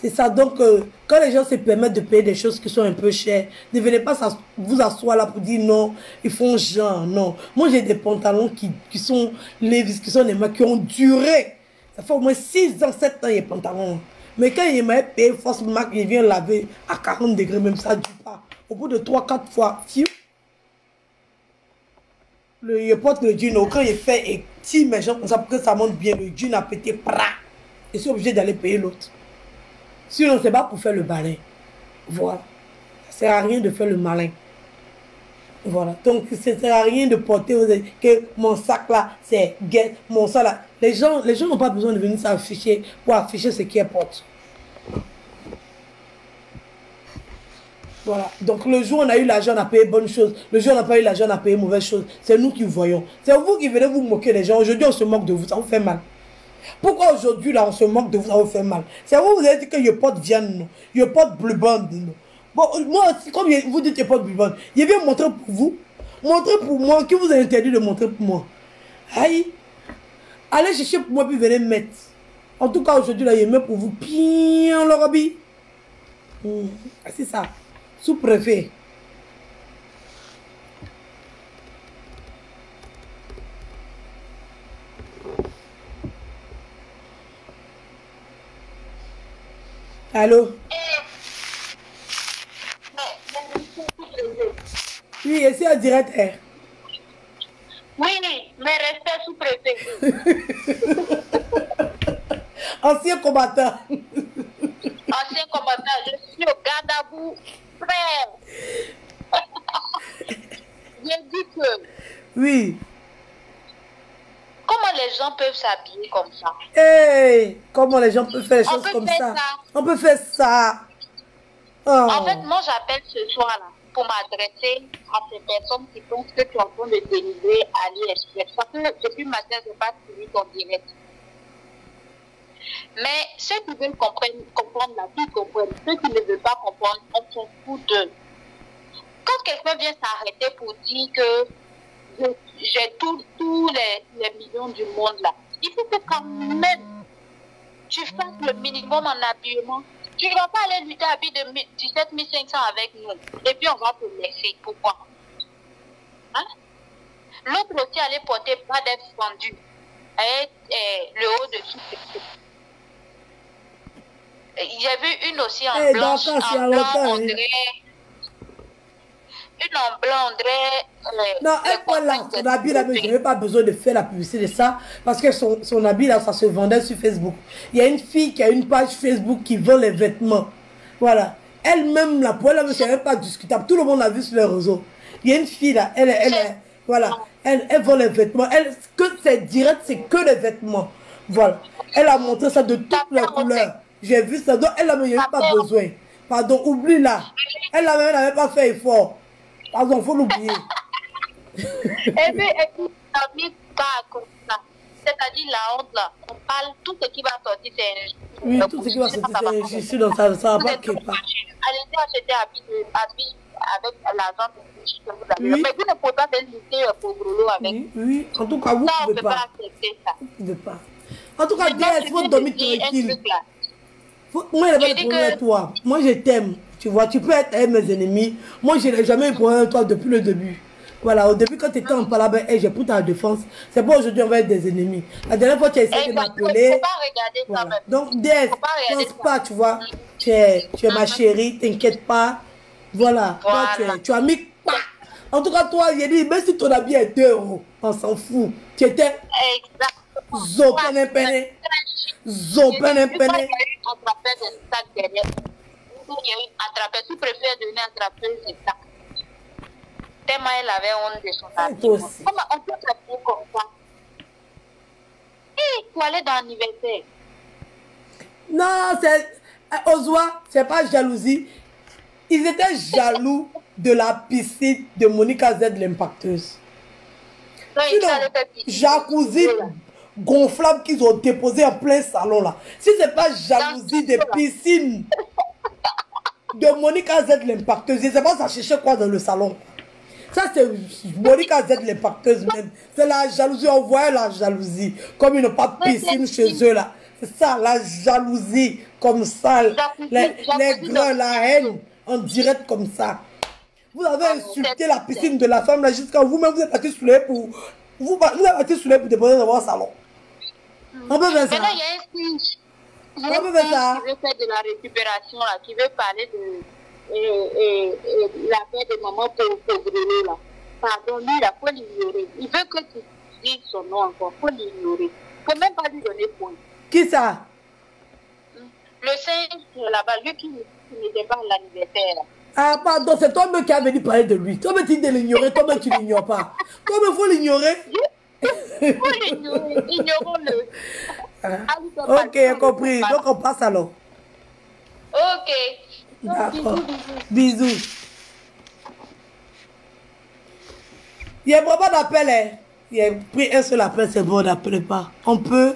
C'est ça. Donc, quand les gens se permettent de payer des choses qui sont un peu chères, ne venez pas vous asseoir là pour dire non, ils font genre. Non. Moi, j'ai des pantalons qui sont Levi's, qui sont des marques qui ont duré. Ça fait au moins 6 ans, 7 ans, il y a pantalon. Mais quand il m'a payé force marque, il vient laver à 40 degrés, même ça ne dure pas. Au bout de 3-4 fois, il porte le jean, quand il fait et tire mes jambes comme ça pour que ça monte bien, le jean a pété, je suis obligé d'aller payer l'autre. Sinon, c'est pas pour faire le balai. Voilà. Ça sert à rien de faire le malin. Voilà. Donc, ça sert à rien de porter que mon sac là, c'est gay, mon sac là. Les gens n'ont pas besoin de venir s'afficher pour afficher ce qu'ils portent. Voilà. Donc, le jour où on a eu l'argent, on a payé bonne chose. Le jour où on n'a pas eu l'argent, on a payé mauvaise chose. C'est nous qui voyons. C'est vous qui venez vous moquer des gens. Aujourd'hui, on se moque de vous. Ça vous fait mal. Pourquoi aujourd'hui, là, on se moque de vous, ça vous fait mal? C'est vous, vous avez dit que je porte viande, non? Je porte bleu band, non? Bon, moi aussi, comme vous dites que je porte bleu band, je viens montrer pour vous. Montrer pour moi, qui vous a interdit de montrer pour moi? Aïe! Allez chercher pour moi, puis venez mettre. En tout cas, aujourd'hui, là, je mets pour vous, bien le robi. C'est ça. Sous-préfet. Allô? Oui, ici en direct. Oui, mais restez sous-préfet. Ancien combattant. Ancien combattant, je suis au Gadabou, frère. J'ai dit que... Oui. Comment les gens peuvent s'habiller comme ça? Hey, comment les gens peuvent faire les choses comme ça? On peut faire ça. Oh. En fait, moi, j'appelle ce soir-là pour m'adresser à ces personnes qui pensent que tu es en train de délivrer AliExpress. Parce que depuis le matin, je n'ai pas suivi ton direct. Mais ceux qui veulent comprendre la vie, comprennent. Ceux qui ne veulent pas comprendre, on s'en fout d'eux. Quand quelqu'un vient s'arrêter pour dire que j'ai tous les millions du monde là, il faut que quand même tu fasses le minimum en habillement. Tu ne vas pas aller lutter à habit de 17 500 avec nous. Et puis on va te laisser. Pourquoi? Hein? L'autre aussi allait porter pas d'être fendu. Et le haut dessus. J'ai vu une aussi en blanche. En blanc, on dirait... Une en blanc, on dirait... Non, elle prend là, son habit là, mais je n'avais pas besoin de faire la publicité de ça, parce que son habit là, ça se vendait sur Facebook. Il y a une fille qui a une page Facebook qui vend les vêtements. Voilà. Elle-même là, pour elle, c'est même pas discutable. Tout le monde l'a vu sur les réseaux. Il y a une fille là, voilà, elle vend les vêtements. Que c'est direct, c'est que les vêtements. Voilà. Elle a montré ça de toutes les couleurs. J'ai vu ça, donc elle n'avait même pas besoin. Pardon, oublie là. Elle n'avait pas fait effort. Pardon, il faut l'oublier. Et puis, n'habite pas comme ça. C'est-à-dire la honte là. On parle, tout ce qui va sortir, c'est injuste. Oui, tout ce qui va sortir, c'est injuste. Donc ça va pas que pas. Allez-y acheter habits avec l'argent que vous avez. Mais vous ne pouvez pas lutter pour Grolo avec. Oui, en tout cas, vous ne pouvez pas. Vous ne pouvez pas. En tout cas, il faut dormir tranquille. Moi, il n'y a pas de problème avec toi. Moi, je t'aime. Tu vois, tu peux être mes ennemis. Moi, je n'ai jamais eu problème avec toi depuis le début. Voilà, au début, quand tu étais en palabre, j'ai pris ta défense. C'est pas aujourd'hui, on va être des ennemis. La dernière fois, tu as essayé de m'appeler. Il ne faut pas regarder ça même. Donc, DS, pense pas, tu vois. Tu es ma chérie, t'inquiète pas. Voilà. Toi, tu as mis. En tout cas, toi, j'ai dit, même si ton habit est 2 €, on s'en fout. Tu étais. Exactement. Zopene. Tu préfères donner attraper ses sacs. Tellement elle avait honte de son habit. Comment on peut s'habiller comme ça? Et pour aller dans l'anniversaire. Non, c'est... Ozwa, c'est pas jalousie. Ils étaient jaloux de la piscine de Monica Z, l'impacteuse. Jacuzzi gonflable qu'ils ont déposé en plein salon là. Si c'est pas jalousie de piscine de Monica Z, l'impacteuse, je sais pas ça cherchait quoi dans le salon. Ça c'est Monica Z, l'impacteuse même. C'est la jalousie, on voit la jalousie. Comme ils n'ont pas de piscine chez eux là. C'est ça, la jalousie comme ça. Les grains, la haine en direct comme ça. Vous avez insulté la piscine de la femme là jusqu'à vous-même, vous êtes parti sous les pour... Vous êtes parti sous les pour déposer dans votre salon. On peut faire ça. Maintenant, il y a un singe. Il y a On un peut faire singe ça. qui veut faire de la récupération, là, qui veut parler de l'affaire de maman pour brûler, là. Pardon, lui, il faut l'ignorer. Il veut que tu dises son nom encore. Il faut l'ignorer. Il ne faut même pas lui donner point. Qui ça? Le singe là-bas, lui qui n'était pas à l'anniversaire, là. Ah, pardon, c'est toi-même qui as venu parler de lui. Toi-même, tu dis de l'ignorer, toi-même, tu l'ignores pas. Toi-même, il faut l'ignorer. Il faut l'ignorer. Ignorons-le. Ok, j'ai compris. Donc, on passe alors. Ok. D'accord. Bisous. Il y a vraiment d'appel, hein. Il y a pris un seul appel, c'est bon, n'appelez pas. On peut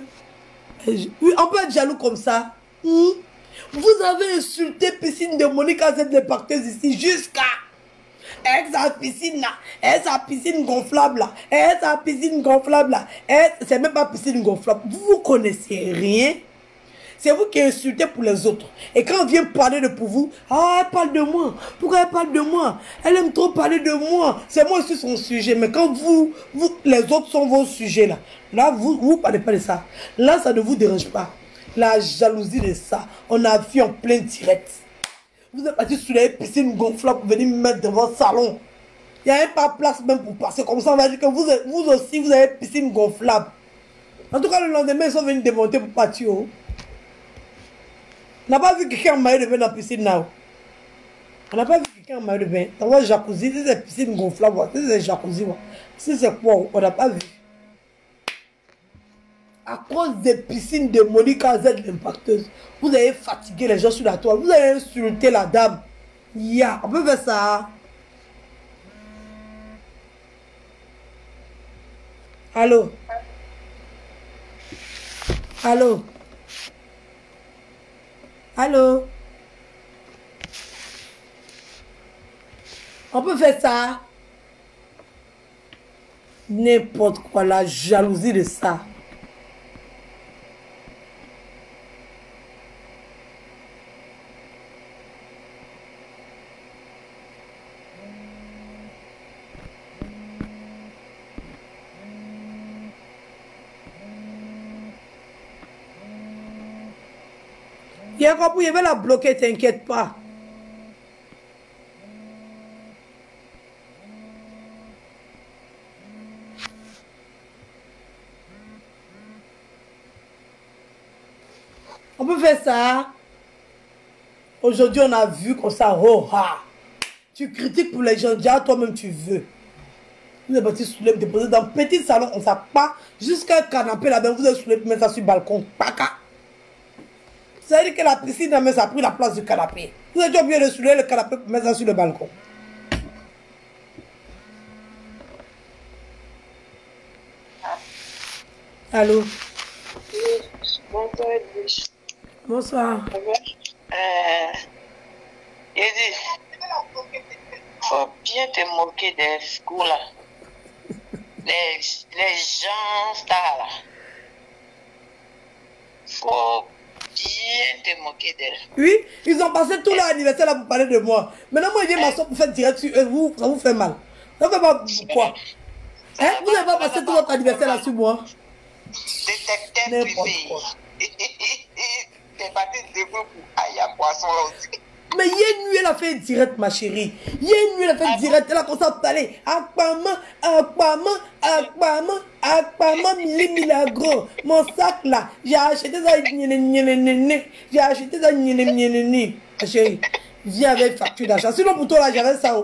être jaloux comme ça. Vous avez insulté piscine de Monique Z, les partenaires ici, jusqu'à avec sa piscine là, et sa piscine gonflable là, et sa piscine gonflable là, c'est même pas piscine gonflable. Vous connaissez rien. C'est vous qui insultez pour les autres. Et quand on vient parler de pour vous, ah, elle parle de moi. Pourquoi elle parle de moi? Elle aime trop parler de moi. C'est moi aussi son sujet. Mais quand les autres sont vos sujets là, vous parlez pas de ça. Là, ça ne vous dérange pas. La jalousie de ça, on a vu en plein direct. Vous êtes parti sous les piscines gonflables pour venir me mettre dans votre salon. Il n'y a même pas place même pour passer. Comme ça, on va dire que vous aussi, vous avez piscine gonflable. En tout cas, le lendemain, ils sont venus démonter pour partir. On n'a pas vu quelqu'un en maillot de bain dans la piscine là. On n'a pas vu quelqu'un en maillot de bain. Dans votre jacuzzi, c'est des piscines gonflables. C'est des jacuzzi. Si c'est quoi, on n'a pas vu. À cause des piscines de Monica Z, l'impacteuse, vous avez fatigué les gens sur la toile. Vous avez insulté la dame. On peut faire ça. Allô? Allô? Allô? On peut faire ça. N'importe quoi, la jalousie de ça. Il y a compris, je vais la bloquer, t'inquiète pas. On peut faire ça. Aujourd'hui, on a vu comme ça. Oh, ha. Tu critiques pour les gens, déjà toi-même tu veux. Vous êtes parti sous les déposer dans un petit salon, on ne sait pas. Jusqu'à un canapé là-bas, vous êtes sous les mettre ça sur le balcon. Paka. Ça veut dire que la piscine, ça a pris la place du canapé. Vous êtes obligé de soulever le canapé pour mettre ça sur le balcon. Allô? Bonsoir. Bonsoir. Il dit, faut bien te moquer des schools là. Les gens stars là. Faut bien te moquer d'elle. Oui, ils ont passé tout leur anniversaire là pour parler de moi. Maintenant, moi, je viens m'asseoir pour faire direct sur eux. Ça vous fait mal. Ça fait pas pourquoi? Hein? Vous n'avez pas passé tout votre anniversaire là sur moi? Détecteur privé. T'es parti debout pour aïe à poisson là aussi. Mais il y a une nuit, elle a fait direct, ma chérie. Il y a une nuit, elle a fait direct. Elle a commencé à parler. Akpama, milagro. Mon sac là, j'ai acheté ça. J'ai acheté ça. Ma chérie, viens avec facture d'achat. Sinon, pour toi là, j'avais ça.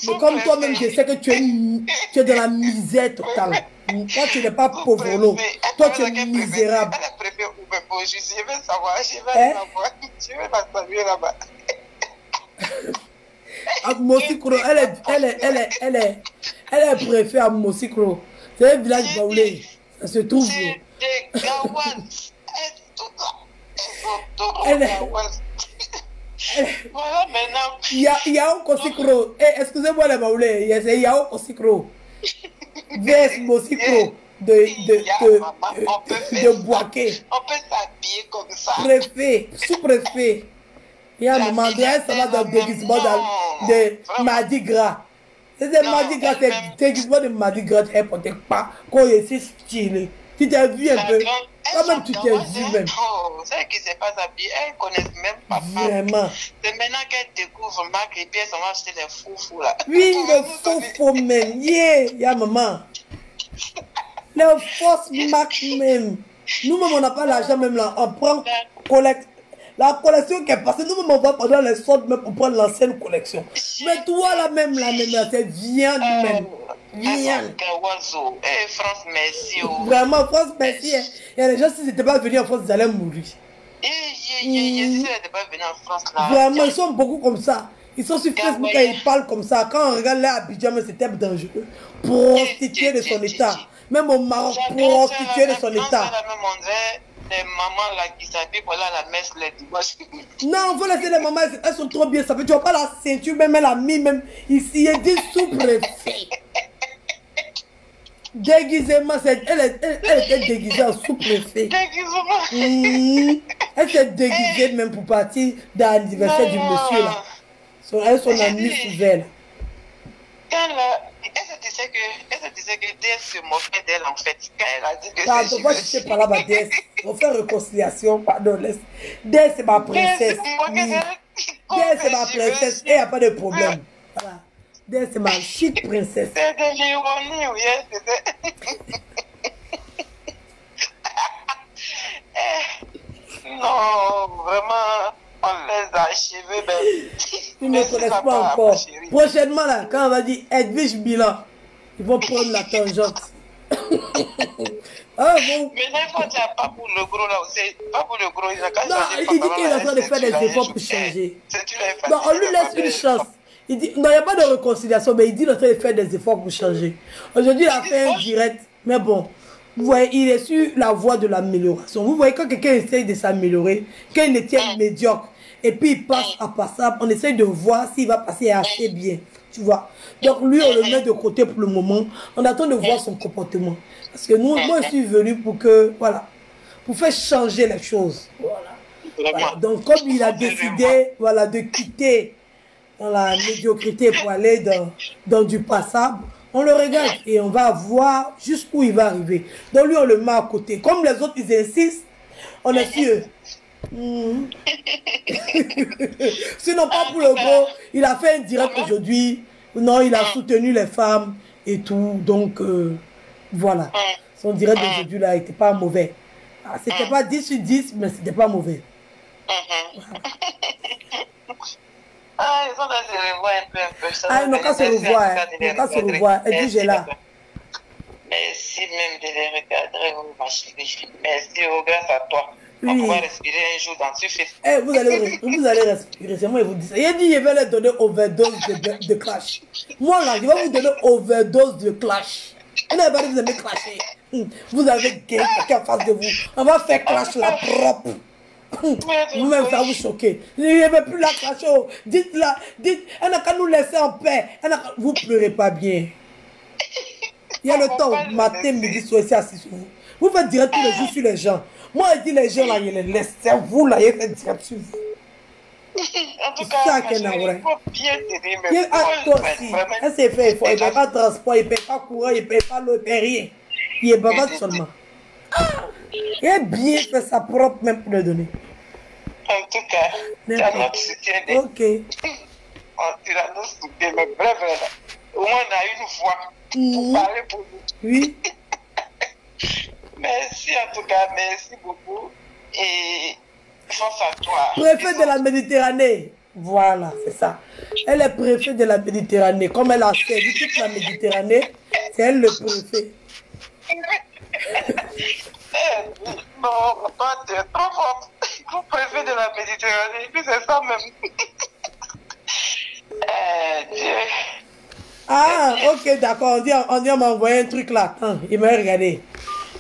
Mais comme toi-même, je sais que tu es dans la misère totale. Toi, tu n'es pas pauvre. Toi, tu es misérable. Je vais savoir, je vais la saluer là-bas. À Mosikro, elle est préférée à Mosikro. C'est un village baoulé. Ça se trouve. Yao Kosikro. Excusez-moi les baoulés. C'est Yao Kosikro. Vers Mosikro. De Boaké. On peut s'habiller comme ça. Préfet, sous-préfet. Il y a un moment, ça va dans le déguisement de Mardi Gras. C'est Mardi Gras, c'est déguisement de Mardi Gras, elle ne portait pas. Quand il est si stylé. Tu t'es vu un peu. Quand même, tu t'es vu même. Oh, c'est qui s'est pas habillé. Elles ne connaissent même pas. Vraiment. C'est maintenant qu'elles découvrent Marc et puis elles sont acheter les fous là. Oui, le faux même. Yeah, maman. Les fausses marques même. Nous-mêmes, on n'a pas l'argent même là. On prend collecte. La collection qui est passée, nous-mêmes, on va pendant les soldes même pour prendre l'ancienne collection. Mais toi, là même, c'est viande même. Viande. Eh, France, merci. Vraiment, France, merci. Il y a des gens, s'ils n'étaient pas venus en France, ils allaient mourir. S'ils n'étaient pas venus en France, là. Vraiment, ils sont beaucoup comme ça. Ils sont sur Facebook et ils parlent comme ça. Quand on regarde les Abidjan, c'était dangereux. Prostituées de son état. Même au Maroc, prostituées de son état. Les mamans là qui s'habillent pour aller à la messe les dimanches. Non, il faut laisser les mamans, elles sont trop bien. Ça fait, tu vois pas la ceinture, même elle a mis, même ici, elle dit sous-préfet. Déguisement, elle était déguisée en sous-préfet. Déguisement. Elle s'est déguisée même pour partir dans l'anniversaire du monsieur là. Elles sont amies sous elle. Est-ce que tu sais que DS se moquait d'elle en fait quand elle a dit que c'est Pardon, moi je sais pas là-bas, DS. On fait réconciliation, pardon, laisse. DS c'est ma princesse. Oui. DS c'est ma princesse et il n'y a pas de problème. Voilà. DS c'est ma chic princesse. C'est de l'ironie, oui. Non, vraiment, on les a achevés, mais... Ils ne me connaissent pas encore. Prochainement, là, quand on va dire Edwige Milan, ils vont prendre la tangente. Ah bon? Mais là, il faut dire pas pour le gros, là, c'est pas pour le gros, il a qu'à changer. Non, il dit qu'il est en train de faire des efforts pour changer. Non, on lui laisse une chance. Il dit, non, il n'y a pas de réconciliation, mais il dit qu'il est en train de faire des efforts pour changer. Aujourd'hui, il a fait un direct, mais bon. Vous voyez, il est sur la voie de l'amélioration. Vous voyez, quand quelqu'un essaye de s'améliorer, quand il était médiocre, et puis il passe à passable, on essaye de voir s'il va passer assez bien. Tu vois. Donc lui, on le met de côté pour le moment. On attend de voir son comportement. Parce que nous, moi, je suis venu pour que, voilà, pour faire changer les choses. Voilà. Donc comme il a décidé, voilà, de quitter dans la médiocrité pour aller dans du passable, on le regarde et on va voir jusqu'où il va arriver. Donc lui, on le met à côté. Comme les autres, ils insistent, on est sûr. Sinon, pas pour le gros. Il a fait un direct aujourd'hui. Non, il a soutenu les femmes et tout. Donc, voilà. Son direct d'aujourd'hui, là, n'était pas mauvais. Ah, c'était pas 10 sur 10, mais c'était pas mauvais. Voilà. Ah, ils sont dans se revoir un peu. Ah, ils n'ont qu'à se revoir. Ils n'ont qu'à se revoir. Elle dit, j'ai là. Merci même de les regarder, ma chérie. Merci, grâce à toi. Oui. On pourra respirer un jour dans ce fils. Eh, vous allez respirer. C'est moi qui vous dis ça. Il a dit, je vais leur donner overdose de clash. Moi, là, je vais vous donner overdose de clash. On n'a pas dit que vous aimez clasher. Vous avez quelqu'un en face de vous. On va faire clash la propre. Vous-même, ça vous choquer. Je ne vais plus la clasher. Dites-la. Dites, elle n'a qu'à nous laisser en paix. Vous ne pleurez pas bien. Il y a le temps, matin, midi, soir, ici assis sur vous. Vous faites direct tous les jours sur les gens. Moi, je dis les gens là, je les laisse. C'est vous là, je fais direct sur vous. En tout cas, il faut bien t'aider. Mais toi aussi, elle s'est fait effort. Il ne paye pas de transport, il ne paye pas courant, il ne paye pas l'eau, il ne paye rien. Il est bavard seulement. Il a bien fait sa propre même pour le donner. En tout cas, tu as notre soutien. Ok. Tu as notre soutien. Mais bref, au moins on a une voix pour parler pour nous. Oui. Merci en tout cas, merci beaucoup. Et force à toi. Préfet de la Méditerranée. Voilà, c'est ça. Elle est préfet de la Méditerranée. Comme elle a servi toute la Méditerranée, c'est elle le préfet. Non, toi, tu es trop fort. Vous préfet de la Méditerranée, et puis c'est ça même. Dieu. Ah, ok, d'accord. On dit, on m'a envoyé un truc là. Attends, il m'a regardé.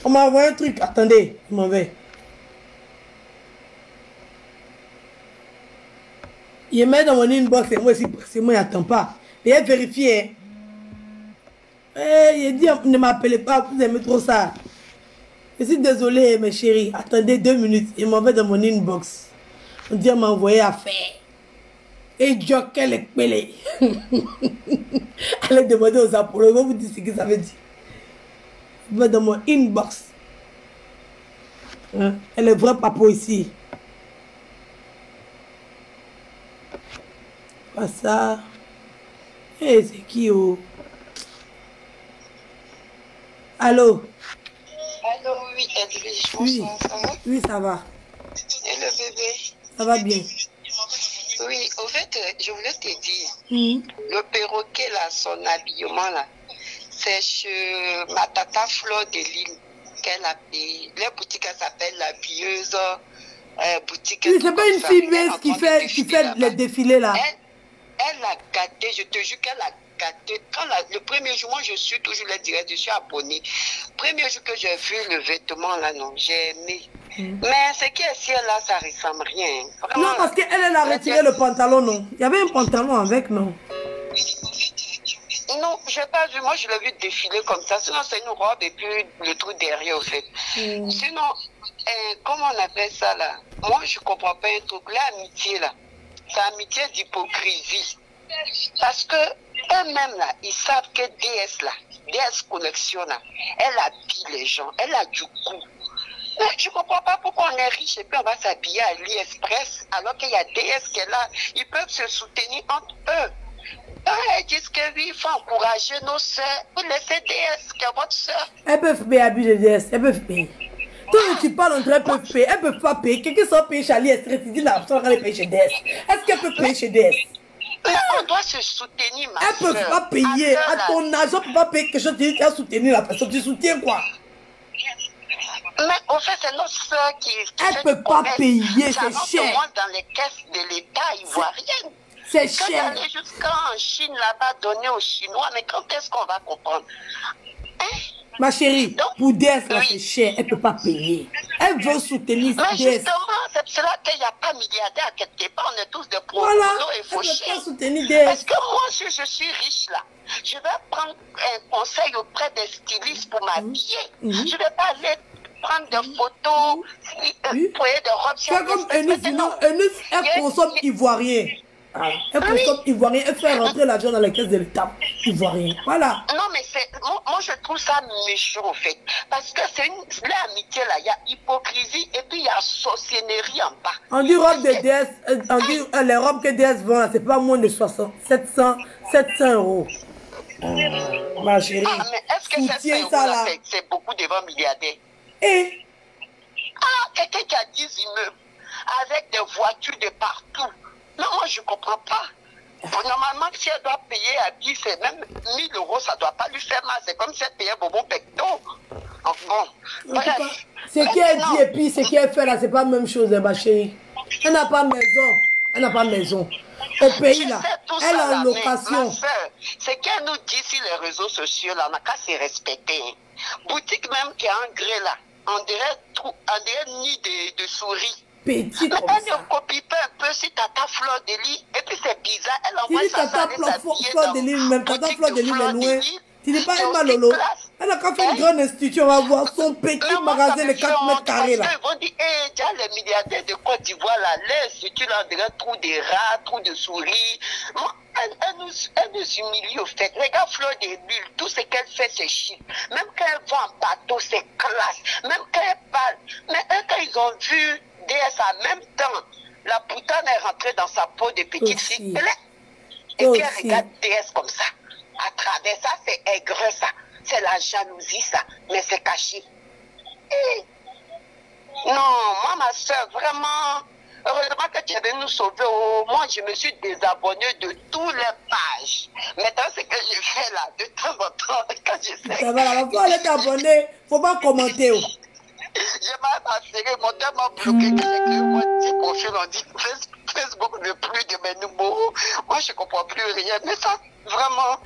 On m'a envoyé un truc. Attendez, il m'en va. Il met dans mon inbox et moi aussi, c'est moi, il n'attend pas. Il a vérifié. Il dit, ne m'appelez pas, vous aimez trop ça. Je suis désolé, mes chéris. Attendez 2 minutes. Il m'envoie dans mon inbox. On dit, on m'a envoyé à faire. Et Joker les pelés. Allez demander aux Apollo. Vous dites ce que ça veut dire. Il va dans mon inbox. Hein? Et le vrai papa ici. Pas ça. Eh, c'est qui, oh? Allô? Allô, oui, Edwige, Oui. bonsoir, ça va? Oui, ça va. Et le bébé? Ça va bien. Oui, au fait, je voulais te dire, Mhm. le perroquet, là, son habillement, là, c'est chez ma tata Fleur de Lille qu'elle a payé. La boutique, elle s'appelle La Bieuse Boutique. Oui, c'est pas une fille mince qui fait les défilés là. Elle a gâté, je te jure qu'elle a gâté. Le premier jour, moi je suis toujours le direct, je suis abonnée. Premier jour que j'ai vu le vêtement là, non, j'ai aimé. Mais ce qui est si là, ça ressemble rien. Vraiment, Non, parce qu'elle a retiré le pantalon, non. Il y avait un pantalon avec, non. Non, je n'ai pas vu. Moi, je l'ai vu défiler comme ça. Sinon, c'est une robe et puis le trou derrière, au fait. Sinon, comment on appelle ça, là? Moi, je ne comprends pas un truc. L'amitié, là, c'est amitié d'hypocrisie. Parce que eux-mêmes, là, ils savent que DS, là, DS Collection, là, elle habille les gens. Elle a du goût. Mais je ne comprends pas pourquoi on est riche et puis on va s'habiller à l'Express alors qu'il y a DS qui est là. Ils peuvent se soutenir entre eux. Ils disent que oui, il faut encourager nos soeurs. Vous laissez DS, qui est votre soeur. Elles peuvent payer à but de DS. Elles peuvent payer. Tout ce que tu parles entre elles peuvent payer. Elles peuvent pas payer. Quelqu'un soit payé chez AliExpress, tu dis la personne va payer chez DS. Est-ce qu'elle peut payer chez DS? Mais on doit se soutenir, ma Elles peuvent pas payer. À ton argent, tu peux pas payer quelque chose. Tu dis qu'elle soutenir la personne. Tu soutiens quoi? Mais au fait, c'est notre soeur qui elle peut pas payer, ça c'est cher. rentre dans les caisses de l'État ivoirien. C'est Quand cher. aller jusqu'en Chine là-bas, donner aux Chinois, mais quand est-ce qu'on va comprendre? Hein? Ma chérie, Donc, pour DS, là, oui. c'est cher. Elle peut pas payer. Elle veut soutenir Mais DS. justement, c'est pour cela qu'il n'y a pas milliardaire quelque part. On est tous des Voilà. prolos et Elle peut fauchés. pas soutenir Parce DS. que moi, si je suis riche là, je vais prendre un conseil auprès des stylistes pour m'habiller. Je ne vais pas aller prendre des photos, Oui. pour des robes. C'est comme Eunice, elle consomme ivoirien. Voilà. Elle consomme ivoirien. Elle fait rentrer l'argent dans les caisses de l'État. Ivoirien. Voilà. Non, mais moi, je trouve ça méchant, en fait. Parce que c'est l'amitié, là. Il y a hypocrisie et puis il y a sorcellerie en bas. On dit robe de DS, on dit les robes que DS vend, là, c'est pas moins de 700 euros. Ma chérie. Ah, mais est-ce que soutiens ça là. c'est beaucoup devant milliardaires? Et Ah, quelqu'un qui a 10 immeubles avec des voitures de partout. Non, moi, je ne comprends pas. Normalement, si elle doit payer à 10, c'est même 1000 euros, ça ne doit pas lui faire mal. C'est comme si elle payait bonbon pecto. Donc, bon. Bref. ce qu'elle dit et puis ce qu'elle fait là, c'est pas la même chose, ma chérie. Elle n'a pas maison. Elle n'a pas maison. Au pays là, elle est en location. Ma soeur, ce qu'elle nous dit sur les réseaux sociaux là, on n'a qu'à se respecter. Boutique même qui est en grès là, on dirait nid de souris. Petit comme Elle ne ça. copie pas un peu si tata Fleur de Lys. Et puis c'est bizarre, elle Tu envoie dis ça tata Fleur de Lys, même tata Fleur de Lys est loin. Tu dis pas Emma Lolo. Elle a qu'à faire une grande institution, on va voir son petit magasin de 4 mètres carrés là. Ils vont dire, eh, déjà les milliardaires de Côte d'Ivoire là, l'institut là, on dirait trou de rats, trou de souris. Elle nous humilie au fait. Regarde Fleur de Lys, tout ce qu'elle fait c'est chic. Même quand elle va en bateau, c'est classe. Même quand elle parle. Mais quand ils ont vu DS en même temps, la poutane est rentrée dans sa peau de petite fille. Et puis elle regarde DS comme ça. À travers ça, c'est aigre ça. C'est la jalousie ça. Mais c'est caché. Et... Non, moi ma soeur, vraiment, heureusement que tu es venu nous sauver. Oh, moi, je me suis désabonnée de toutes les pages. Maintenant, ce que je fais là, de temps en temps, quand je sais... Ça va, là, faut aller t'abonner. Faut pas commenter. Oh. J'ai mal assuré, mon tellement bloqué que j'ai créé mon petit profil. On dit Facebook ne plus de mes numéros. Moi, je ne comprends plus rien. Mais ça, vraiment,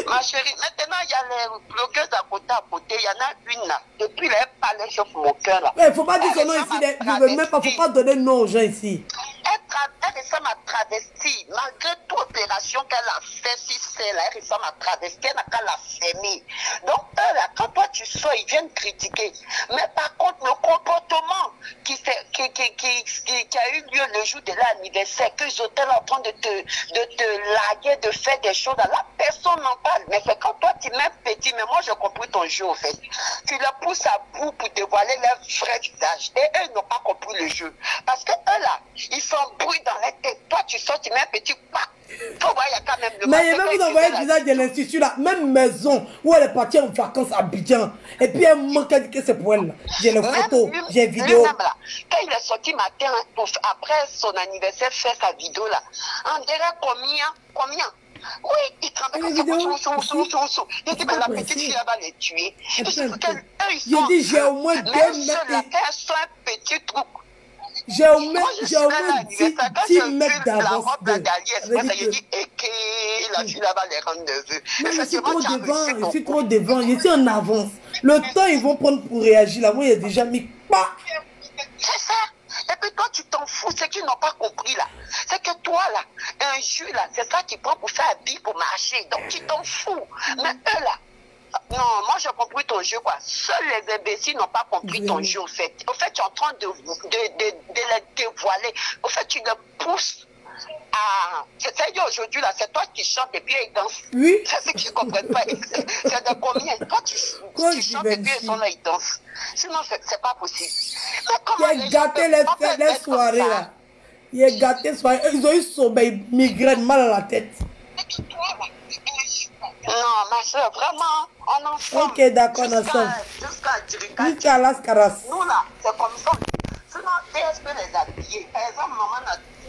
ma chérie, maintenant, il y a les blogueuses à côté. Il y en a une là. Depuis là, elle parlait sur mon cœur là. Il ne faut pas dire son nom ici. Il ne faut pas donner nom aux gens ici. Elle ressemble à travesti. Malgré toute l'opération qu'elle a fait, si c'est là, elle ressemble à travesti. Elle n'a qu'à la fermer. Donc, eux, là, quand toi tu sors, ils viennent critiquer. Mais par contre, le comportement qui a eu lieu le le jour de l'anniversaire, qu'ils étaient en train de te larguer, de faire des choses. Là, personne n'en parle. Mais c'est quand toi, tu es même petit, mais moi, j'ai compris ton jeu, en fait. Tu le pousses à bout pour dévoiler leur vrai visage. Et eux n'ont pas compris le jeu. Parce que eux, là, ils s'embrouillent dans la tête. Toi, tu sors, tu mets un petit pas. Faut voir, il y a quand même le mais il va vous envoyer le visage de l'institut là, même maison où elle est partie en vacances à Abidjan. Et puis elle manque à dire que c'est pour elle. Là. J'ai les photos, j'ai les vidéos. Là, quand il est sorti matin, après son anniversaire, fait sa vidéo là, on dirait combien? Oui, il tremble comme ça. Il dit, mais la petite fille, elle va les tuer. J'ai dit, j'ai au moins 2 mètres. Elles sont un petit truc. J'ai au moins 10 mètres d'avance. Je dis, la fille là-bas les rendre neveux. Je suis trop devant, je suis en avance. Le temps, ils vont prendre pour réagir. Là, moi, il y a déjà mis pas. C'est ça. Et puis toi, tu t'en fous. C'est qu'ils n'ont pas compris là. C'est que toi là, un jus là, c'est ça qui prend pour faire un bille pour marcher. Donc tu t'en fous. Mais eux là, non, moi j'ai compris ton jeu quoi. Seuls les imbéciles n'ont pas compris ton jeu au fait. Au fait, tu es en train de les dévoiler. Au fait, tu le pousses. Ah, c'est-à-dire aujourd'hui là, c'est toi qui chantes et puis ils dansent. Oui. C'est ce qu'ils ne comprennent pas. C'est de combien? Toi tu chantes et puis ils sont là, ils dansent. Sinon, c'est pas possible. Mais comment il a gâté les soirées là. Il a gâté les soirées. Ils ont eu sommeil, migraine, mal à la tête. Non, ma soeur, vraiment, on en fait. Ok, d'accord, on en fait. Jusqu'à l'ascaras. Nous là, c'est comme ça. Sinon, DSP les habiller. Par exemple, maman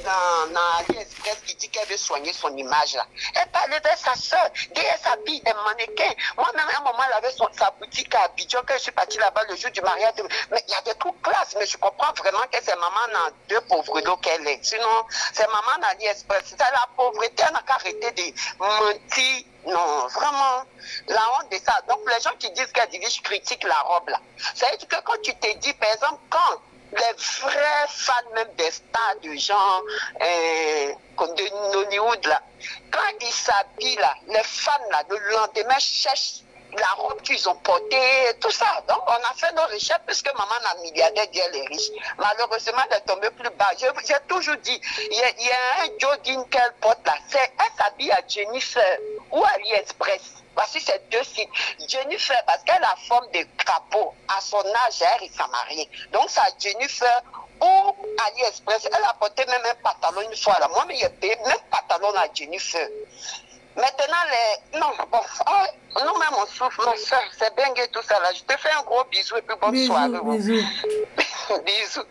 dans AliExpress qui dit qu'elle veut soigner son image là. Elle parlait de sa soeur. DS habille des mannequins. Moi-même, à un moment, elle avait sa boutique à Abidjan, que je suis partie là-bas le jour du mariage. Mais il y a des trucs classes, mais je comprends vraiment que c'est maman dans 2 pauvretés qu'elle est. Sinon, c'est maman dans AliExpress. C'est la pauvreté, elle n'a qu'à arrêter de mentir. Non, vraiment, la honte de ça. Donc, les gens qui disent qu'elle dit, je critique la robe là. Ça veut dire que quand tu te dis, par exemple, quand les vrais fans même des stars de gens de Nollywood là, quand ils s'habillent là, les fans là, le lendemain cherchent la robe qu'ils ont portée, tout ça. Donc on a fait nos recherches puisque maman a milliardaire dit elle est riche. Malheureusement elle est tombée plus bas. J'ai toujours dit, il y a un jogging qu'elle porte là, elle s'habille à Jennifer ou à AliExpress. Voici ces 2 sites. Jennifer, parce qu'elle a la forme de crapaud. À son âge, elle s'est mariée. Donc, ça, Jennifer ou AliExpress, elle a porté même un pantalon une fois là. Moi, mais j'ai payé même pantalon à Jennifer. Maintenant, non, bon, nous-mêmes, on souffre, ma soeur, c'est bien et tout ça là. Je te fais un gros bisou et puis bonne soirée. Bisous. Bisous.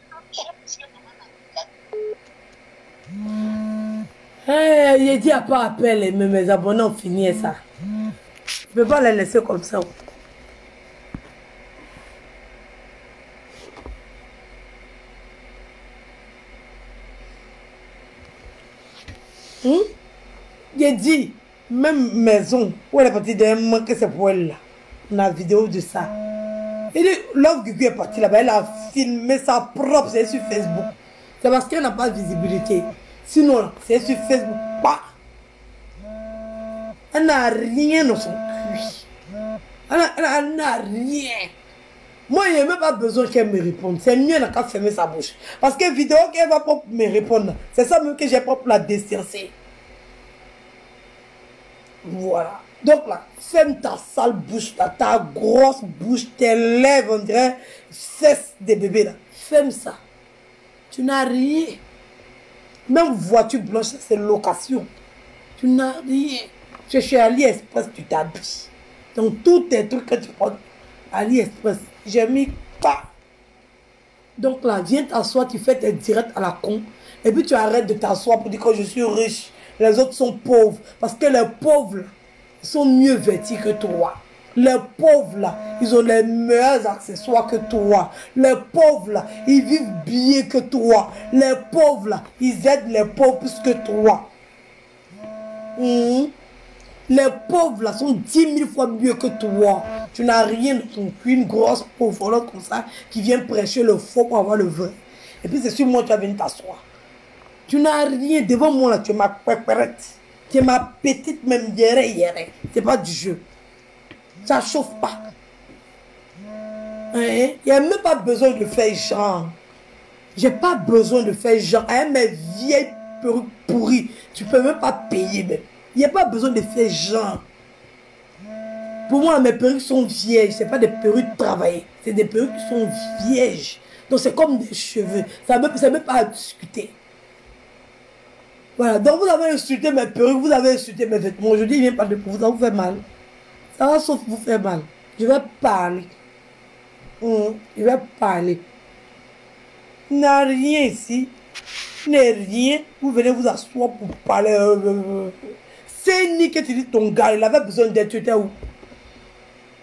J'ai dit à pas appeler, mais mes abonnés ont fini ça. Je ne peux pas les laisser comme ça. J'ai dit, même maison, où elle est partie d'un manque que c'est pour elle là. On a vidéo de ça. Et Love Gugu est partie là-bas, elle a filmé sa propre, c'est sur Facebook. C'est parce qu'elle n'a pas de visibilité. Sinon, c'est sur Facebook. Bah. Elle n'a rien dans son cul. Elle n'a rien. Moi, il n'y a même pas besoin qu'elle me réponde. C'est mieux qu'elle fermer sa bouche. Parce que vidéo qu'elle va pas me répondre, c'est ça même que j'ai pas pour la décercer. Voilà. Donc là, ferme ta sale bouche, là, ta grosse bouche, tes lèvres, on dirait fesses des bébés là. Ferme ça. Tu n'as rien. Même voiture blanche, c'est location. Tu n'as rien. Tu es chez AliExpress, tu t'habilles. Donc tous tes trucs que tu prends, AliExpress, j'ai mis pas. Donc là, viens t'asseoir, tu fais tes directs à la con. Et puis tu arrêtes de t'asseoir pour dire que je suis riche. Les autres sont pauvres. Parce que les pauvres, là, ils sont mieux vêtus que toi. Les pauvres là, ils ont les meilleurs accessoires que toi. Les pauvres là, ils vivent bien que toi. Les pauvres là, ils aident les pauvres plus que toi. Les pauvres là sont 10 000 fois mieux que toi. Tu n'as rien de ton cul, une grosse pauvre comme ça qui vient prêcher le faux pour avoir le vrai. Et puis c'est sur moi que tu vas venir t'asseoir. Tu n'as rien devant moi là, tu es ma pépérette. Tu es ma petite même hier. C'est pas du jeu. Ça chauffe pas. Il n'y a même pas besoin de faire genre. J'ai pas besoin de faire genre, hein, mes vieilles perruques pourries. Tu peux même pas payer, même. Il n'y a pas besoin de faire genre. Pour moi, mes perruques sont vierges. Ce pas des perruques travaillées. C'est des perruques qui sont vierges. Donc, c'est comme des cheveux. Ça ne même pas à discuter. Voilà. Donc, vous avez insulté mes perruques. Vous avez insulté mes vêtements. Aujourd'hui, il ne vient pas de vous. Ça vous fait mal. Ça va sauf vous faire mal. Je vais parler. Je vais parler. Il n'y a rien ici. Il n'y a rien. Vous venez vous asseoir pour parler. C'est ni que tu dis ton gars. Il avait besoin d'aide. Tu étais où?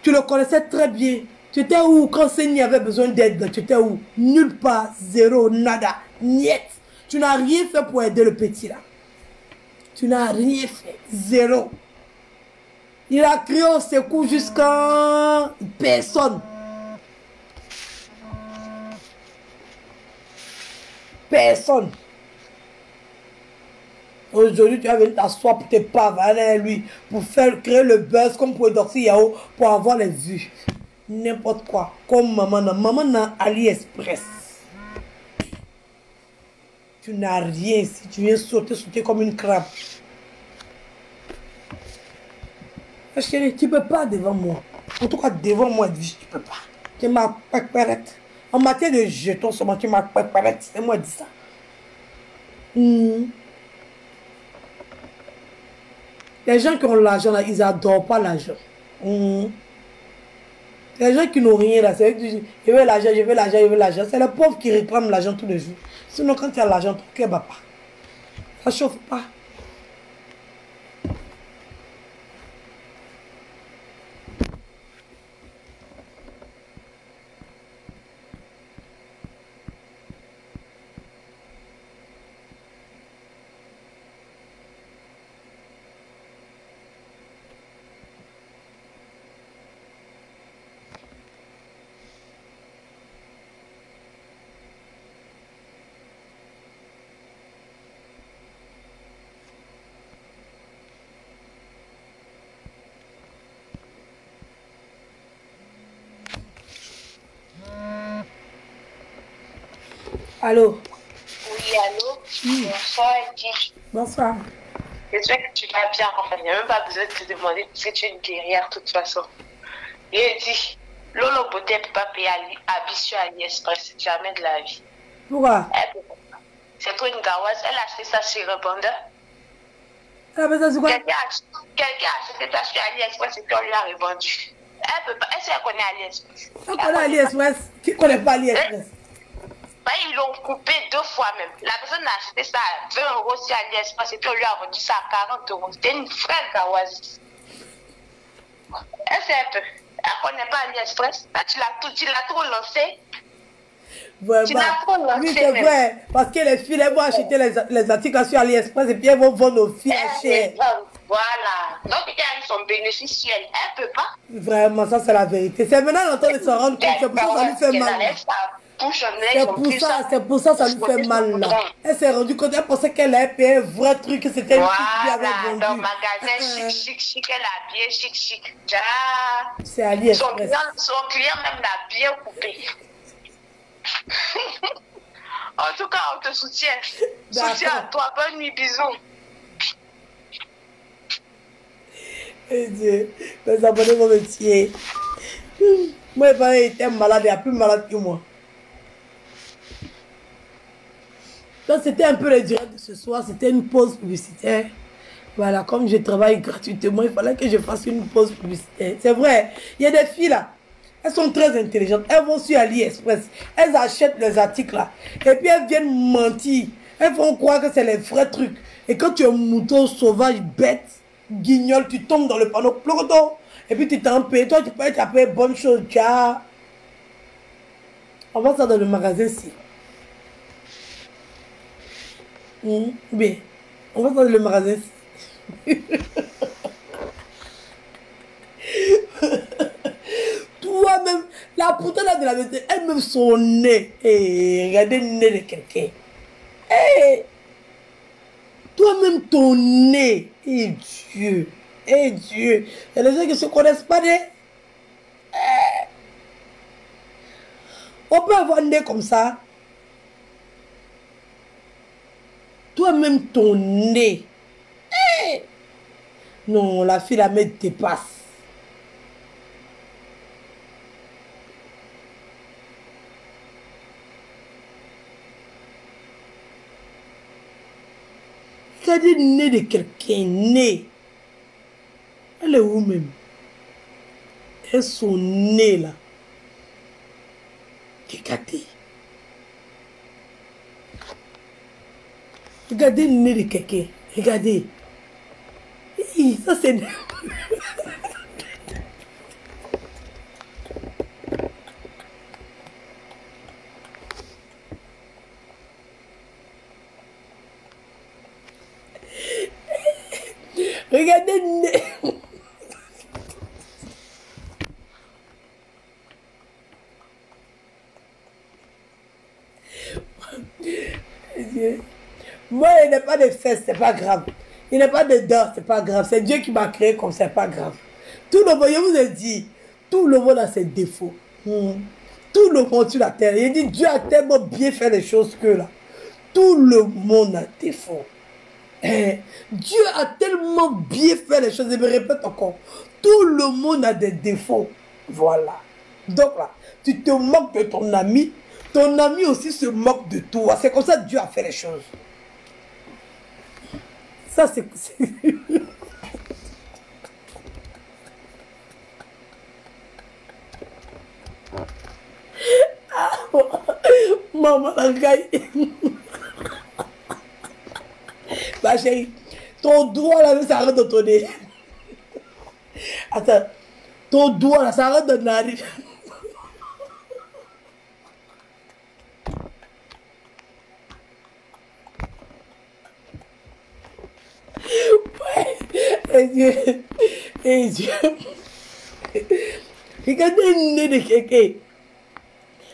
Tu le connaissais très bien. Tu étais où quand Seigneur avait besoin d'aide? Tu étais où? Nulle part. Zéro. Nada. Niet. Tu n'as rien fait pour aider le petit là. Tu n'as rien fait. Zéro. Il a crié au secours jusqu'à personne. Personne. Aujourd'hui, tu vas venir t'asseoir pour te pavaner à lui, pour faire créer le buzz comme pour Doxy Yao, pour avoir les vues. N'importe quoi. Comme maman dans AliExpress. Tu n'as rien ici. Tu viens sauter comme une crabe. Chérie, tu ne peux pas devant moi. En tout cas, devant moi, tu ne peux pas. Tu m'as préparé. En matière de jetons, seulement tu m'as préparé. C'est moi qui dis ça. Les gens qui ont l'argent, ils n'adorent pas l'argent. Les gens qui n'ont rien, là, c'est eux qui disent, je veux l'argent, je veux l'argent, je veux l'argent. C'est les pauvres qui réclament l'argent tous les jours. Sinon, quand tu as l'argent, ton cœur ne bat pas. Ça ne chauffe pas. Allô? Oui, allô? Bonsoir, Edith. Bonsoir. J'espère que tu vas bien, enfin, il n'y a même pas besoin de te demander parce que tu es une guerrière de toute façon. Et dit, Lolo Beauté ne peut pas payer habits sur AliExpress, jamais de la vie. Pourquoi? C'est toi une gawasse, elle a acheté ça sur Répondeur. Elle a fait ça sur quoi? Quelqu'un a acheté ça sur AliExpress et puis on lui a revendu. Elle peut pas, est-ce qu'elle connaît AliExpress? Elle connaît AliExpress. Qui ne connaît pas AliExpress? Ils l'ont coupé 2 fois même. La personne a acheté ça à 20 € sur AliExpress et puis on lui a vendu ça à 40 €. C'était une vraie gawazie. Elle sait un peu. Elle ne connaît pas AliExpress. Là, tu l'as trop lancé. Vraiment. Tu l'as trop lancé. Oui, c'est vrai. Parce que les filles, elles vont acheter les articles sur AliExpress et puis elles vont vendre aux filles chères. Voilà. Donc, il y a eu son bénéfice sur elle. Elle ne peut pas. Vraiment, ça c'est la vérité. C'est maintenant le temps de se rendre compte. C'est pour ça que ça lui fait mal. C'est pour ça que ça lui fait mal là. Elle s'est rendue compte, elle pensait qu'elle avait payé un vrai truc, que c'était une fille qui avait vendu. Dans le magasin chic, elle a bien chic. C'est AliExpress. Son client même l'a bien coupé. En tout cas, on te soutient. Soutien à toi. Bonne nuit, bisous. Et Dieu, mes abonnés vont me tuer. Moi, il était malade, il est plus malade que moi. Donc, c'était un peu le direct de ce soir. C'était une pause publicitaire. Voilà, comme je travaille gratuitement, il fallait que je fasse une pause publicitaire. C'est vrai, il y a des filles là. Elles sont très intelligentes. Elles vont sur AliExpress. Elles achètent les articles là. Et puis elles viennent mentir. Elles vont croire que c'est les vrais trucs. Et quand tu es un mouton sauvage, bête, guignol, tu tombes dans le panneau, ploto. Et puis tu t'en payes. Toi, tu peux être payé bonne chose. Tcha. On va ça dans le magasin ici. Bien. On va ça dans le magasin ici. Toi-même, la putain là de la vérité, elle-même son nez. Regardez le nez de quelqu'un. Toi-même ton nez. Dieu. Dieu. Il y a des gens qui ne se connaissent pas. On peut avoir un nez comme ça. Toi-même, ton nez. Hey! Non, la fille, la me dépasse. Regardez le nez de quelqu'un, nez. Elle est où même? Et son nez là. Regardez. Regardez le nez de quelqu'un. Regardez. Hi, ça c'est... Regardez le nez. Moi, il n'y a pas de fesses, c'est pas grave. Il n'y a pas de dents, c'est pas grave. C'est Dieu qui m'a créé comme c'est pas grave. Tout le monde, je vous ai dit, tout le monde a ses défauts. Tout le monde sur la terre. Il dit, Dieu a tellement bien fait les choses que là. Tout le monde a des défauts. Dieu a tellement bien fait les choses. Je me répète encore. Tout le monde a des défauts. Voilà. Donc là, tu te moques de ton ami aussi se moque de toi. C'est comme ça que Dieu a fait les choses. Ça, c'est... Maman, la gaille. Ma chérie, ton doigt là, ça arrête de tonner. Attends, ton doigt là, ça arrête de narrer. Et Dieu, et Dieu. Regardez le nez de quelqu'un.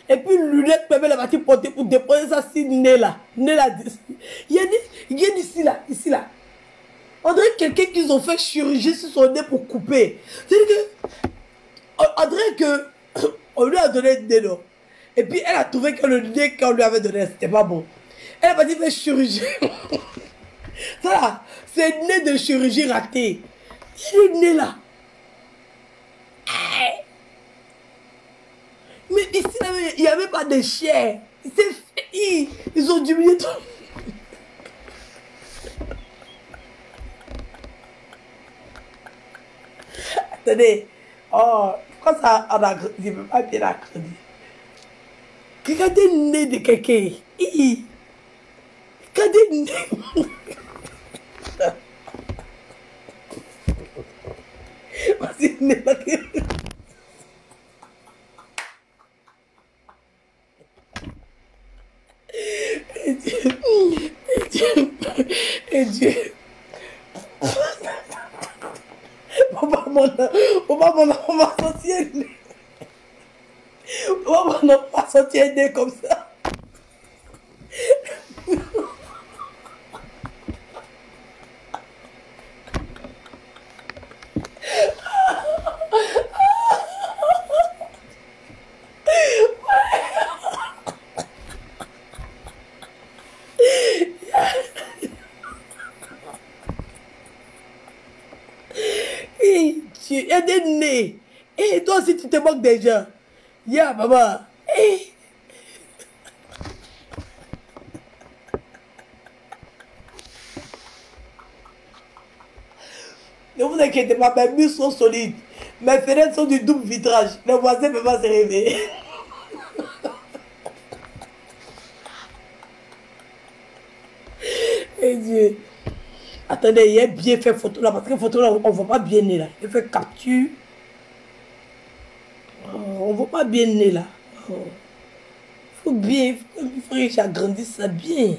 Et puis lunette, même la partie portée pour déposer ça sur le nez là. Nez là. Il y a d'ici là, ici là. On dirait quelqu'un qu'ils ont fait chirurgie sur son nez pour couper. C'est-à-dire que, on dirait que, on lui a donné le nez non. Et puis elle a trouvé que le nez qu'on lui avait donné, c'était pas bon. Elle a pas dit faire chirurgie. Ça là, c'est le nez de chirurgie ratée. Il y a le nez là. Mais ici, il n'y avait pas de chair. Ils ont diminué tout. Attendez. Oh, pourquoi ça on a... Je ne peux pas bien agrandir. Regardez le nez de quelqu'un. Regardez le nez. Vas-y, le nez là. Et Dieu, et Dieu. On va sortir un nez. On va sortir un nez comme ça. Il y a des nez. Et toi aussi, tu te moques des gens. Yeah, maman. Ne vous inquiétez pas, mes murs sont solides. Mes fenêtres sont du double vitrage. Les voisins ne peuvent pas se réveiller. Et Dieu. Attendez, il a bien fait photo là, parce que photo là, on ne voit pas bien nez là. Il fait capture. Oh, on ne voit pas bien nez là. Oh. Faut bien, il faut que j'agrandisse ça bien.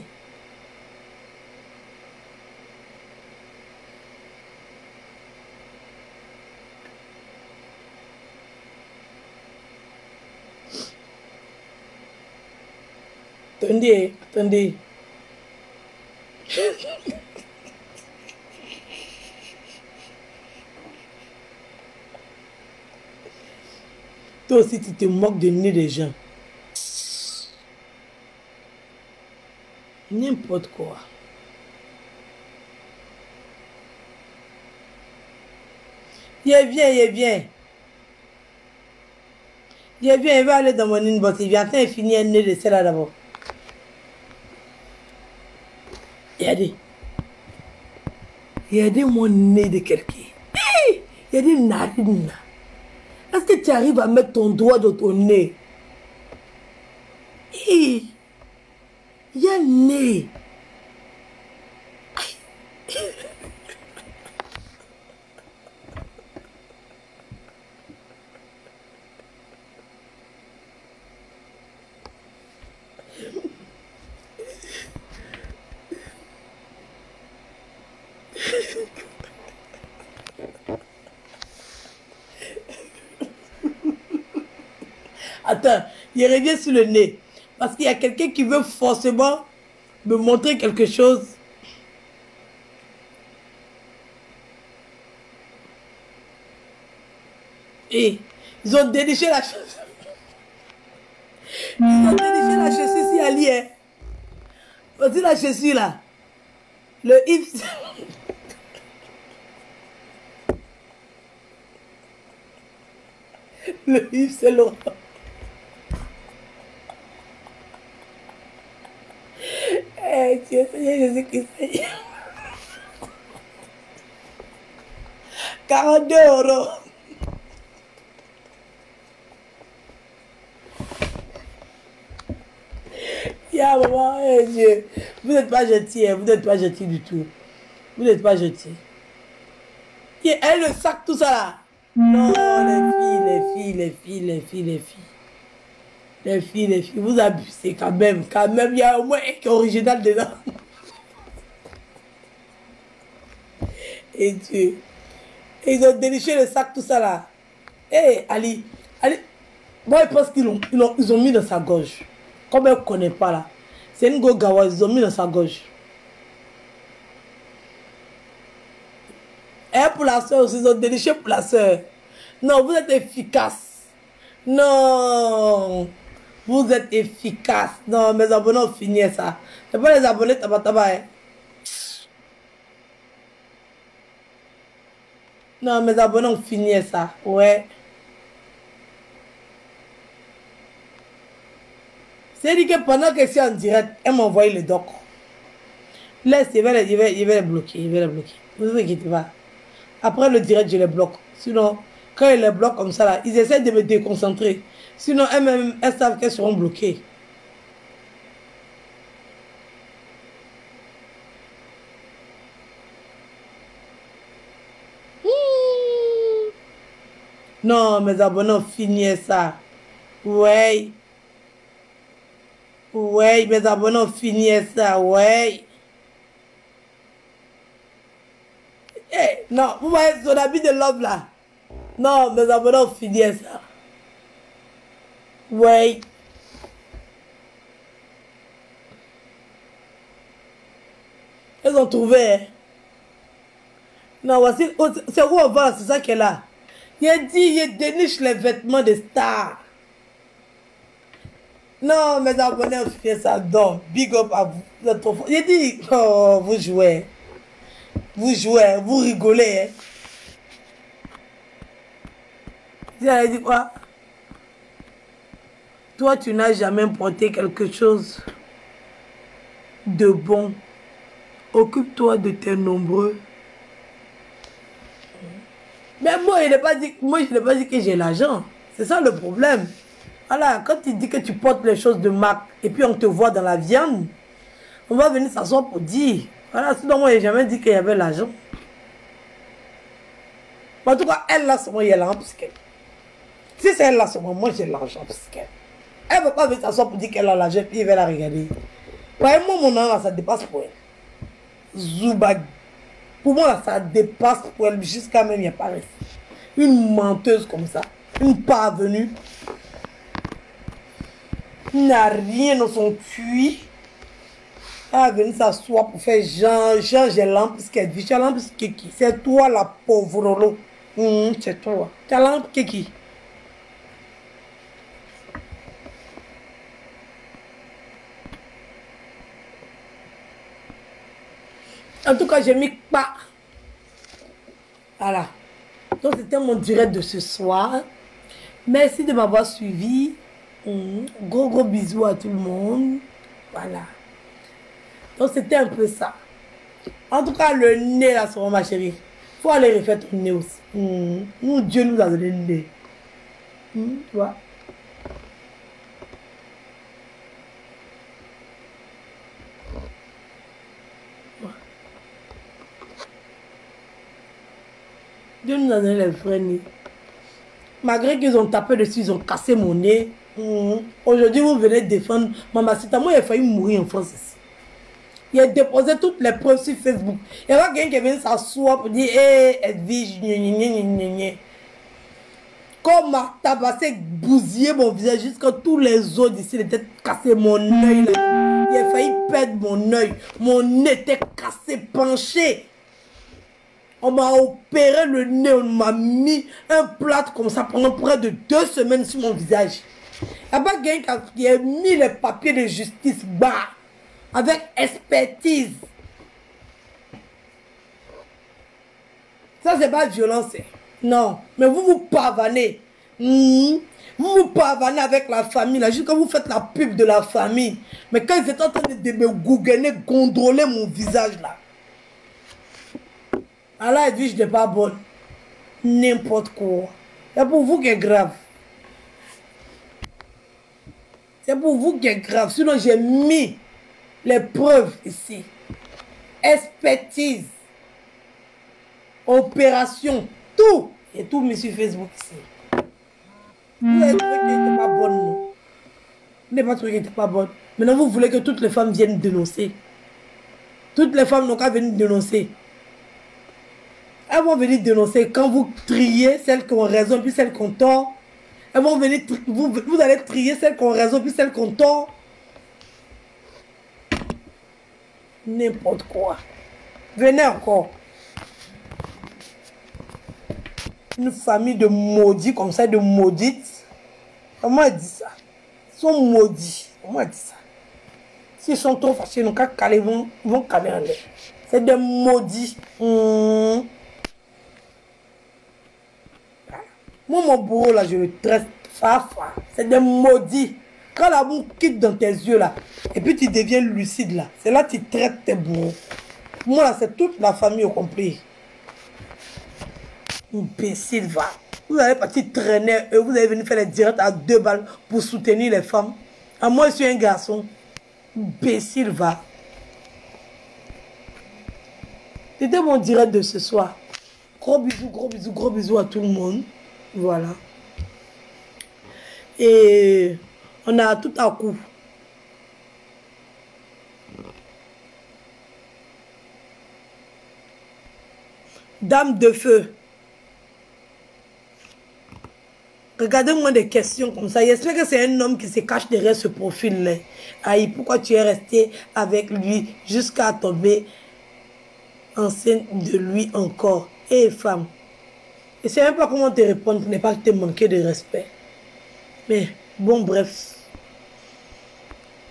Attendez, attendez. Toi aussi, tu te moques de nez des gens. N'importe quoi. Il vient, il vient. Il vient, il va aller dans mon inbox. Il vient, attends, il finit un nez de celle-là d'abord. Regardez. Regardez mon nez de quelqu'un. Hey! Regardez une narine. Est-ce que tu arrives à mettre ton doigt dans ton nez? Hey! Il y a un nez. Attends, il revient sur le nez. Parce qu'il y a quelqu'un qui veut forcément me montrer quelque chose. Et ils ont déniché la chaussure. Ils ont déniché la chaussure si Ali est. Voici la chaussure là. Le Yves. Le Yves c'est Laurent. Eh Dieu Seigneur Jésus-Christ. 42 €. Ya maman, eh Dieu. Vous n'êtes pas gentil, hein? Vous n'êtes pas gentil du tout. Vous n'êtes pas gentil. Et elle le sac tout ça là. Non, les filles. Les filles, vous abusez quand même. Quand même, il y a au moins un qui est original dedans. Et Dieu. Et ils ont déniché le sac, tout ça là. Eh, Ali. Moi, je pense qu'ils ont mis dans sa gorge. Comme elle ne connaît pas là. C'est une gogawa, ils ont mis dans sa gorge. Et pour la soeur aussi, ils ont déniché pour la soeur. Non, vous êtes efficace. Non. Vous êtes efficace. Non, mes abonnés ont fini ça. C'est pas les abonnés tabataba. Hein. Non, mes abonnés ont fini ça. Ouais. C'est dit que pendant que c'est en direct, elle m'a envoyé le doc. Laisse, il va les bloquer. Il va les bloquer. Ne vous inquiétez pas. Après le direct, je les bloque. Sinon, quand ils les bloquent comme ça, là, ils essaient de me déconcentrer. Sinon, elles-mêmes, elles savent qu'elles seront bloquées. Non, mes abonnés ont fini ça. Ouais. Ouais, mes abonnés ont fini ça. Ouais. Hey, non, vous voyez son habit de love là. Non, mes abonnés ont fini ça. Ouais. Elles ont trouvé. Hein. Non, voici, c'est où on va, c'est ça qu'elle a. Il a dit, il déniche les vêtements des stars. Non, mes abonnés ont fait ça. Donc, big up à vous. Vous êtes trop fort. Il a dit, oh, vous jouez. Vous jouez, vous rigolez. Hein. Il a dit quoi? Toi, tu n'as jamais porté quelque chose de bon. Occupe-toi de tes nombreux. Mais moi, je n'ai pas dit que j'ai l'argent. C'est ça le problème. Voilà, quand tu dis que tu portes les choses de marque et puis on te voit dans la viande, on va venir s'asseoir pour dire. Voilà, sinon moi, je n'ai jamais dit qu'il y avait l'argent. En tout cas, elle là, c'est moi, il y a l'argent plus qu'elle. Si c'est elle là, c'est moi, j'ai l'argent plus qu'elle. Elle ne veut pas venir s'asseoir pour dire qu'elle a l'argent puis elle va la regarder. Ouais, moi, mon argent, ça dépasse pour elle. Zoubag. Pour moi, là, ça dépasse pour elle jusqu'à même, il n'y a pas resté. Une menteuse comme ça, une parvenue. Il n'a rien dans son cuit. Elle va venir s'asseoir pour faire genre, j'ai lampe qu'elle dit. J'ai lampe Kiki. C'est toi la pauvre Lolo. C'est toi. Tu as lampe Kiki. En tout cas, j'ai mis pas. Voilà. Donc, c'était mon direct de ce soir. Merci de m'avoir suivi. Gros bisous à tout le monde. Voilà. Donc, c'était un peu ça. En tout cas, le nez, là, sur ma chérie. Il faut aller refaire ton nez aussi. Nous, Dieu nous a donné le nez. Tu vois. Dieu nous a donné les vrais nez. Malgré qu'ils ont tapé dessus, ils ont cassé mon nez. Aujourd'hui, vous venez défendre Mamacita. Moi, il a failli mourir en France ici. Il a déposé toutes les preuves sur Facebook. Il y a quelqu'un qui vient s'asseoir pour dire hé, Edwige, comme m'a tabassé, bousillé mon visage jusqu'à tous les autres ici, étaient cassés mon œil. Il a failli perdre mon œil. Mon nez était cassé, penché. On m'a opéré le nez, on m'a mis un plâtre comme ça pendant près de 2 semaines sur mon visage. Il n'y a pas quelqu'un qui a mis les papiers de justice bas, avec expertise. Ça, c'est pas violence. Non. Mais vous vous pavanez. Vous vous pavanez avec la famille, là, juste quand vous faites la pub de la famille. Mais quand ils étaient en train de me gougouner, gondoler mon visage, là. Alors, Edwige n'est pas bonne. N'importe quoi. C'est pour vous qui est grave. C'est pour vous qui est grave. Sinon, j'ai mis les preuves ici. Expertise. Opération. Tout. Et tout mis sur Facebook ici. Vous avez trouvé qu'elle n'était pas bonne, non? Vous n'avez pas trouvé qu'elle n'était pas bonne. Maintenant, vous voulez que toutes les femmes viennent dénoncer. Toutes les femmes n'ont qu'à venir dénoncer. Elles vont venir dénoncer quand vous triez celles qui ont raison puis celles qui ont tort. Elles vont venir, vous allez trier celles qui ont raison puis celles qui ont tort. N'importe quoi. Venez encore. Une famille de maudits comme ça, de maudites. Comment elle dit ça? Ils sont maudits. Comment elle dit ça? S'ils sont trop fâchés, ils n'ont qu'à caler, ils vont caler en l'air. C'est des maudits. Moi, mon bourreau, là, je le traite fafa. C'est des maudits. Quand l'amour quitte dans tes yeux, là, et puis tu deviens lucide, là, c'est là que tu traites tes bourreaux. Moi, là, c'est toute la famille au complet. Imbécile, va. Vous allez partir traîner, vous allez venir faire les directs à 2 balles pour soutenir les femmes. Ah, moi, je suis un garçon. Imbécile, va. C'était mon direct de ce soir. Gros bisous à tout le monde. Voilà. Et on a tout à coup. Dame de feu. Regardez-moi des questions comme ça. J'espère que c'est un homme qui se cache derrière ce profil-là. Aïe, pourquoi tu es resté avec lui jusqu'à tomber enceinte de lui encore? Et femme. Je ne sais même pas comment te répondre pour ne pas te manquer de respect. Mais bon, bref.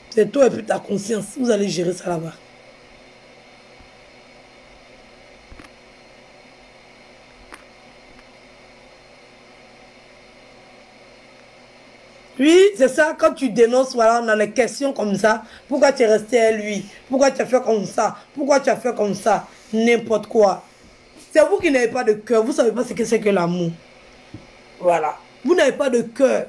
C'est toi et puis ta conscience. Vous allez gérer ça là-bas. Oui, c'est ça, quand tu dénonces, voilà, on a les questions comme ça. Pourquoi tu es resté à lui? Pourquoi tu as fait comme ça? Pourquoi tu as fait comme ça? N'importe quoi. C'est vous qui n'avez pas de cœur. Vous ne savez pas ce que c'est que l'amour. Voilà. Vous n'avez pas de cœur.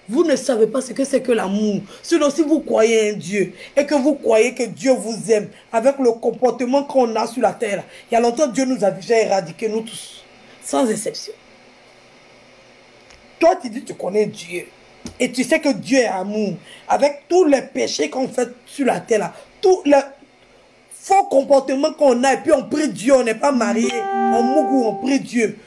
Vous ne savez pas ce que c'est que l'amour. Sinon, si vous croyez en Dieu et que vous croyez que Dieu vous aime avec le comportement qu'on a sur la terre, il y a longtemps, Dieu nous a déjà éradiqués, nous tous. Sans exception. Toi, tu dis que tu connais Dieu. Et tu sais que Dieu est amour. Avec tous les péchés qu'on fait sur la terre, là, tous les faux comportements qu'on a, et puis on prie Dieu, on n'est pas marié, on mougou, on prie Dieu.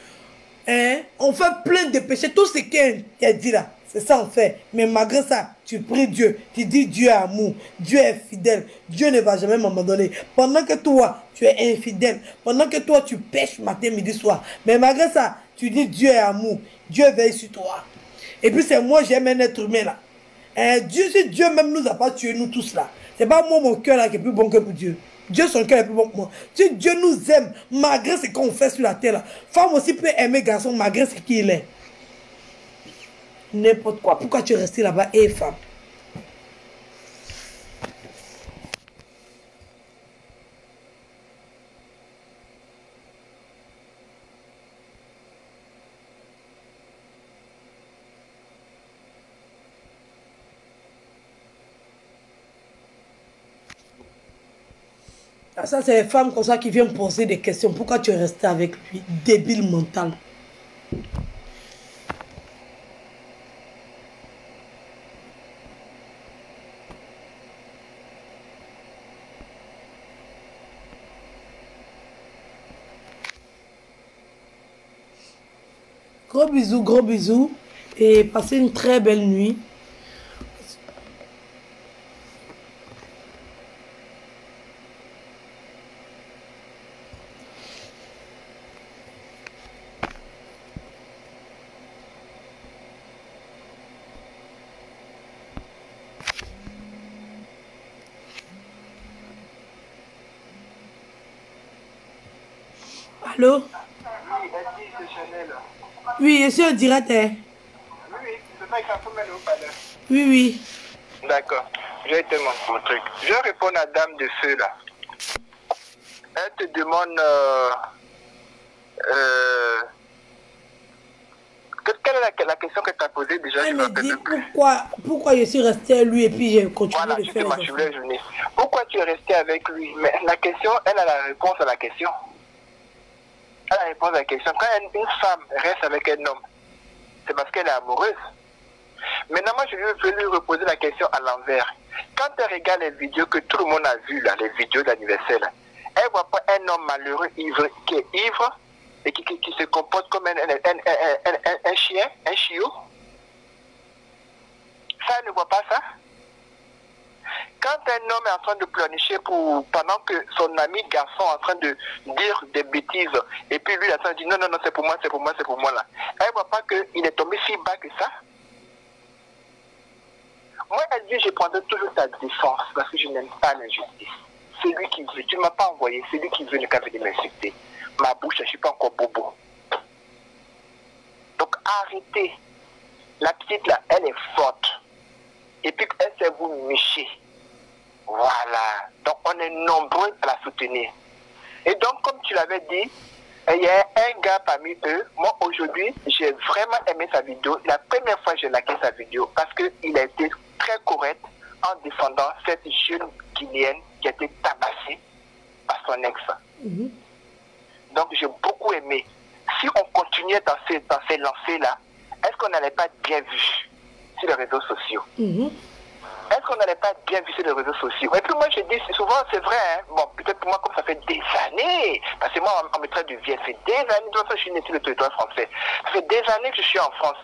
Hein? On fait plein de péchés. Tout ce qu'il a dit là, c'est ça on fait. Mais malgré ça, tu pries Dieu. Tu dis Dieu est amour. Dieu est fidèle. Dieu ne va jamais m'abandonner. Pendant que toi, tu es infidèle. Pendant que toi, tu pêches matin, midi, soir. Mais malgré ça, tu dis Dieu est amour. Dieu veille sur toi. Et puis c'est moi, j'aime un être humain là. Dieu, si Dieu même nous a pas tués, nous tous là. C'est pas moi, mon cœur là qui est plus bon que pour Dieu. Dieu, son cœur est plus bon que moi. Dieu nous aime, malgré ce qu'on fait sur la terre. Là. Femme aussi peut aimer garçon, malgré ce qu'il est. N'importe quoi. Pourquoi tu es resté là-bas, et femme? Ça, c'est les femmes comme ça qui viennent poser des questions. Pourquoi tu es resté avec lui? Débile mental. Gros bisous. Et passez une très belle nuit. Allô? Oui, c'est Chanel. Oui, je suis en direct. Hein. Oui, c'est pas grave, au palais. Oui. D'accord, je vais te montrer mon truc. Je réponds à Dame de Feu là. Elle te demande quelle est la question que tu as posée déjà? Elle me dit pourquoi je suis resté à lui et puis j'ai continué voilà, de faire les enfants. Pourquoi tu es resté avec lui? Mais la question, elle a la réponse à la question. Elle a la réponse à la question. Quand une femme reste avec un homme, c'est parce qu'elle est amoureuse. Maintenant, moi, je vais lui reposer la question à l'envers. Quand elle regarde les vidéos que tout le monde a vues, là, les vidéos d'anniversaire, elle ne voit pas un homme malheureux qui est ivre et qui se comporte comme un chien, un chiot. Ça, elle ne voit pas ça. Quand un homme est en train de pleurnicher pendant que son ami garçon est en train de dire des bêtises, et puis lui, il est en train de dire non, c'est pour moi là. Elle ne voit pas qu'il est tombé si bas que ça. Moi, elle dit, je prendrai toujours ta défense parce que je n'aime pas l'injustice. Celui qui veut, tu ne m'as pas envoyé, celui qui veut ne qu'à venir m'insulter. Ma bouche, je ne suis pas encore bobo. Donc arrêtez. La petite là, elle est forte. Et puis elle sait vous micher. Voilà. Donc on est nombreux à la soutenir. Et donc, comme tu l'avais dit, il y a un gars parmi eux. Moi, aujourd'hui, j'ai vraiment aimé sa vidéo. La première fois, j'ai liké sa vidéo parce qu'il a été très correct en défendant cette jeune Guinéenne qui a été tabassée par son ex. Donc, j'ai beaucoup aimé. Si on continuait dans ces lancers-là, est-ce qu'on n'allait pas être bien vu sur les réseaux sociaux? Est-ce qu'on n'allait pas être bien vu sur les réseaux sociaux? Et puis moi, je dis souvent, c'est vrai, hein? Bon, peut-être pour moi, comme ça fait des années, parce que moi, on me traite de vieille, ça fait des années, de toute façon, je suis né sur le territoire français. Ça fait des années que je suis en France.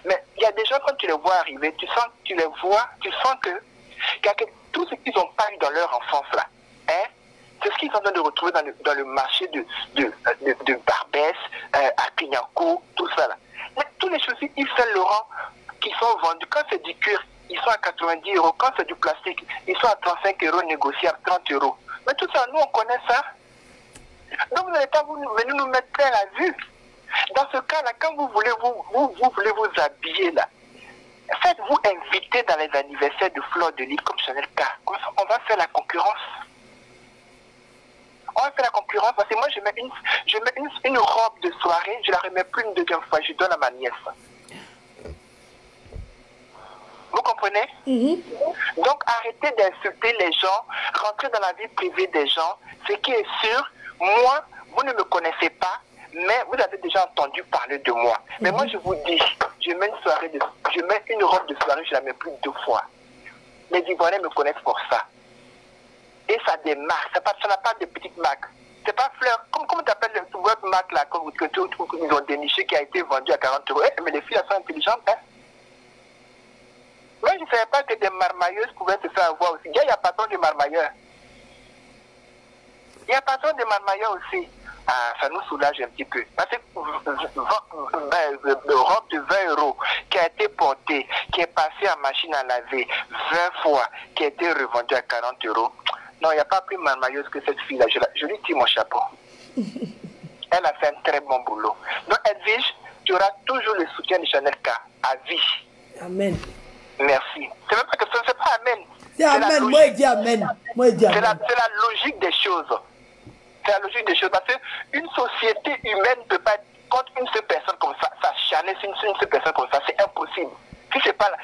Mais il y a des gens, quand tu les vois arriver, tu sens que tout ce qu'ils n'ont pas eu dans leur enfance, là, hein? C'est ce qu'ils sont en train de retrouver dans le marché de Barbès, à Clignancourt, tout ça, là. Mais tous les chaussures Yves Saint Laurent qui sont vendus, quand c'est du cuir, ils sont à 90 €. Quand c'est du plastique, ils sont à 35 € négociables, 30 €. Mais tout ça, nous, on connaît ça. Donc, vous n'allez pas venir nous mettre plein la vue. Dans ce cas-là, quand vous voulez vous habiller, là, faites-vous inviter dans les anniversaires de Fleur de Lys comme Chanel K. Comme ça, on va faire la concurrence. On va faire la concurrence parce que moi, je mets une robe de soirée, je la remets plus une deuxième fois, je donne à ma nièce. Vous comprenez? Donc, arrêtez d'insulter les gens, rentrez dans la vie privée des gens. Ce qui est sûr, moi, vous ne me connaissez pas, mais vous avez déjà entendu parler de moi. Mais moi, je vous dis, je mets une robe de soirée, je la mets plus 2 fois. Les Ivoiriens me connaissent pour ça. Et ça démarque, ça n'a pas de petite marque. C'est pas Fleur, comment tu appelles votre marque là, qu'ils ont déniché, qui a été vendu à 40 €. Mais les filles, elles sont intelligentes, hein. Moi, je ne savais pas que des marmailleuses pouvaient se faire avoir aussi. Il y a patron de marmailleurs. Il y a patron de marmailleurs aussi. Ah, ça nous soulage un petit peu. Parce que robe de 20 € qui a été portée, qui est passée en machine à laver 20 fois, qui a été revendue à 40 €. Non, il n'y a pas plus marmailleuse que cette fille-là. Je lui tire mon chapeau. Elle a fait un très bon boulot. Donc, Edwige, tu auras toujours le soutien de Chanel K. À vie. Amen. Merci. C'est même pas que ce n'est pas Amen. C'est Amen. Moi, je dis Amen. Moi, je dis Amen. C'est la logique des choses. C'est la logique des choses. Parce qu'une société humaine ne peut pas être contre une seule personne comme ça. Ça charne une seule personne comme ça. C'est impossible. Si c'est pas le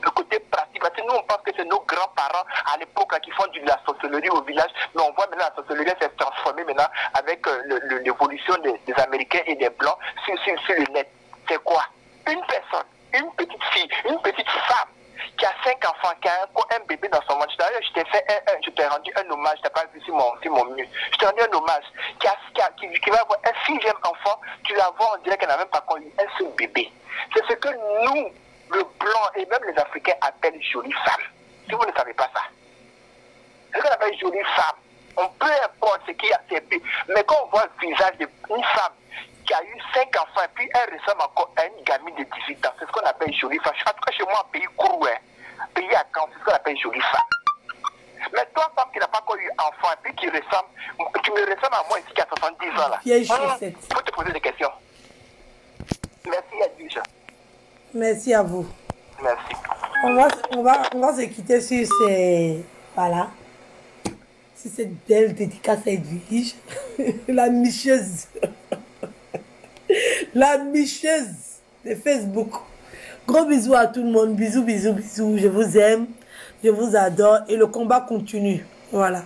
côté pratique, parce que nous on pense que c'est nos grands-parents à l'époque qui font de la sorcellerie au village, mais on voit maintenant la sorcellerie s'est transformée maintenant avec l'évolution des Américains et des Blancs sur le net. C'est quoi? Une personne, une petite fille, une petite femme qui a 5 enfants, qui a un bébé dans son ventre. D'ailleurs, je t'ai rendu un hommage, tu n'as pas vu sur mon mur. Je t'ai rendu un hommage qui va avoir un 6e enfant, tu la vois, on dirait qu'elle n'a même pas connu un seul bébé. C'est ce que nous, le blanc et même les Africains appellent jolie femme. Si vous ne savez pas ça. C'est ce qu'on appelle jolie femme. On peut importe ce qui a accepté. Mais quand on voit le visage d'une femme qui a eu 5 enfants et puis elle ressemble encore à une gamine de 18 ans, c'est ce qu'on appelle jolie femme. En tout cas, chez moi, un pays courou, pays à Caen, c'est ce qu'on appelle jolie femme. Mais toi, femme qui n'a pas encore eu enfant et puis qui me ressemble à moi ici qui a 70 ans là. Vieille chaussette. Il faut te poser des questions. Merci Edwige. Merci à vous. Merci. On va se quitter sur ces... Voilà. Sur cette belle dédicace à Edwige. La micheuse. La micheuse de Facebook. Gros bisous à tout le monde. Bisous, bisous, bisous. Je vous aime. Je vous adore. Et le combat continue. Voilà.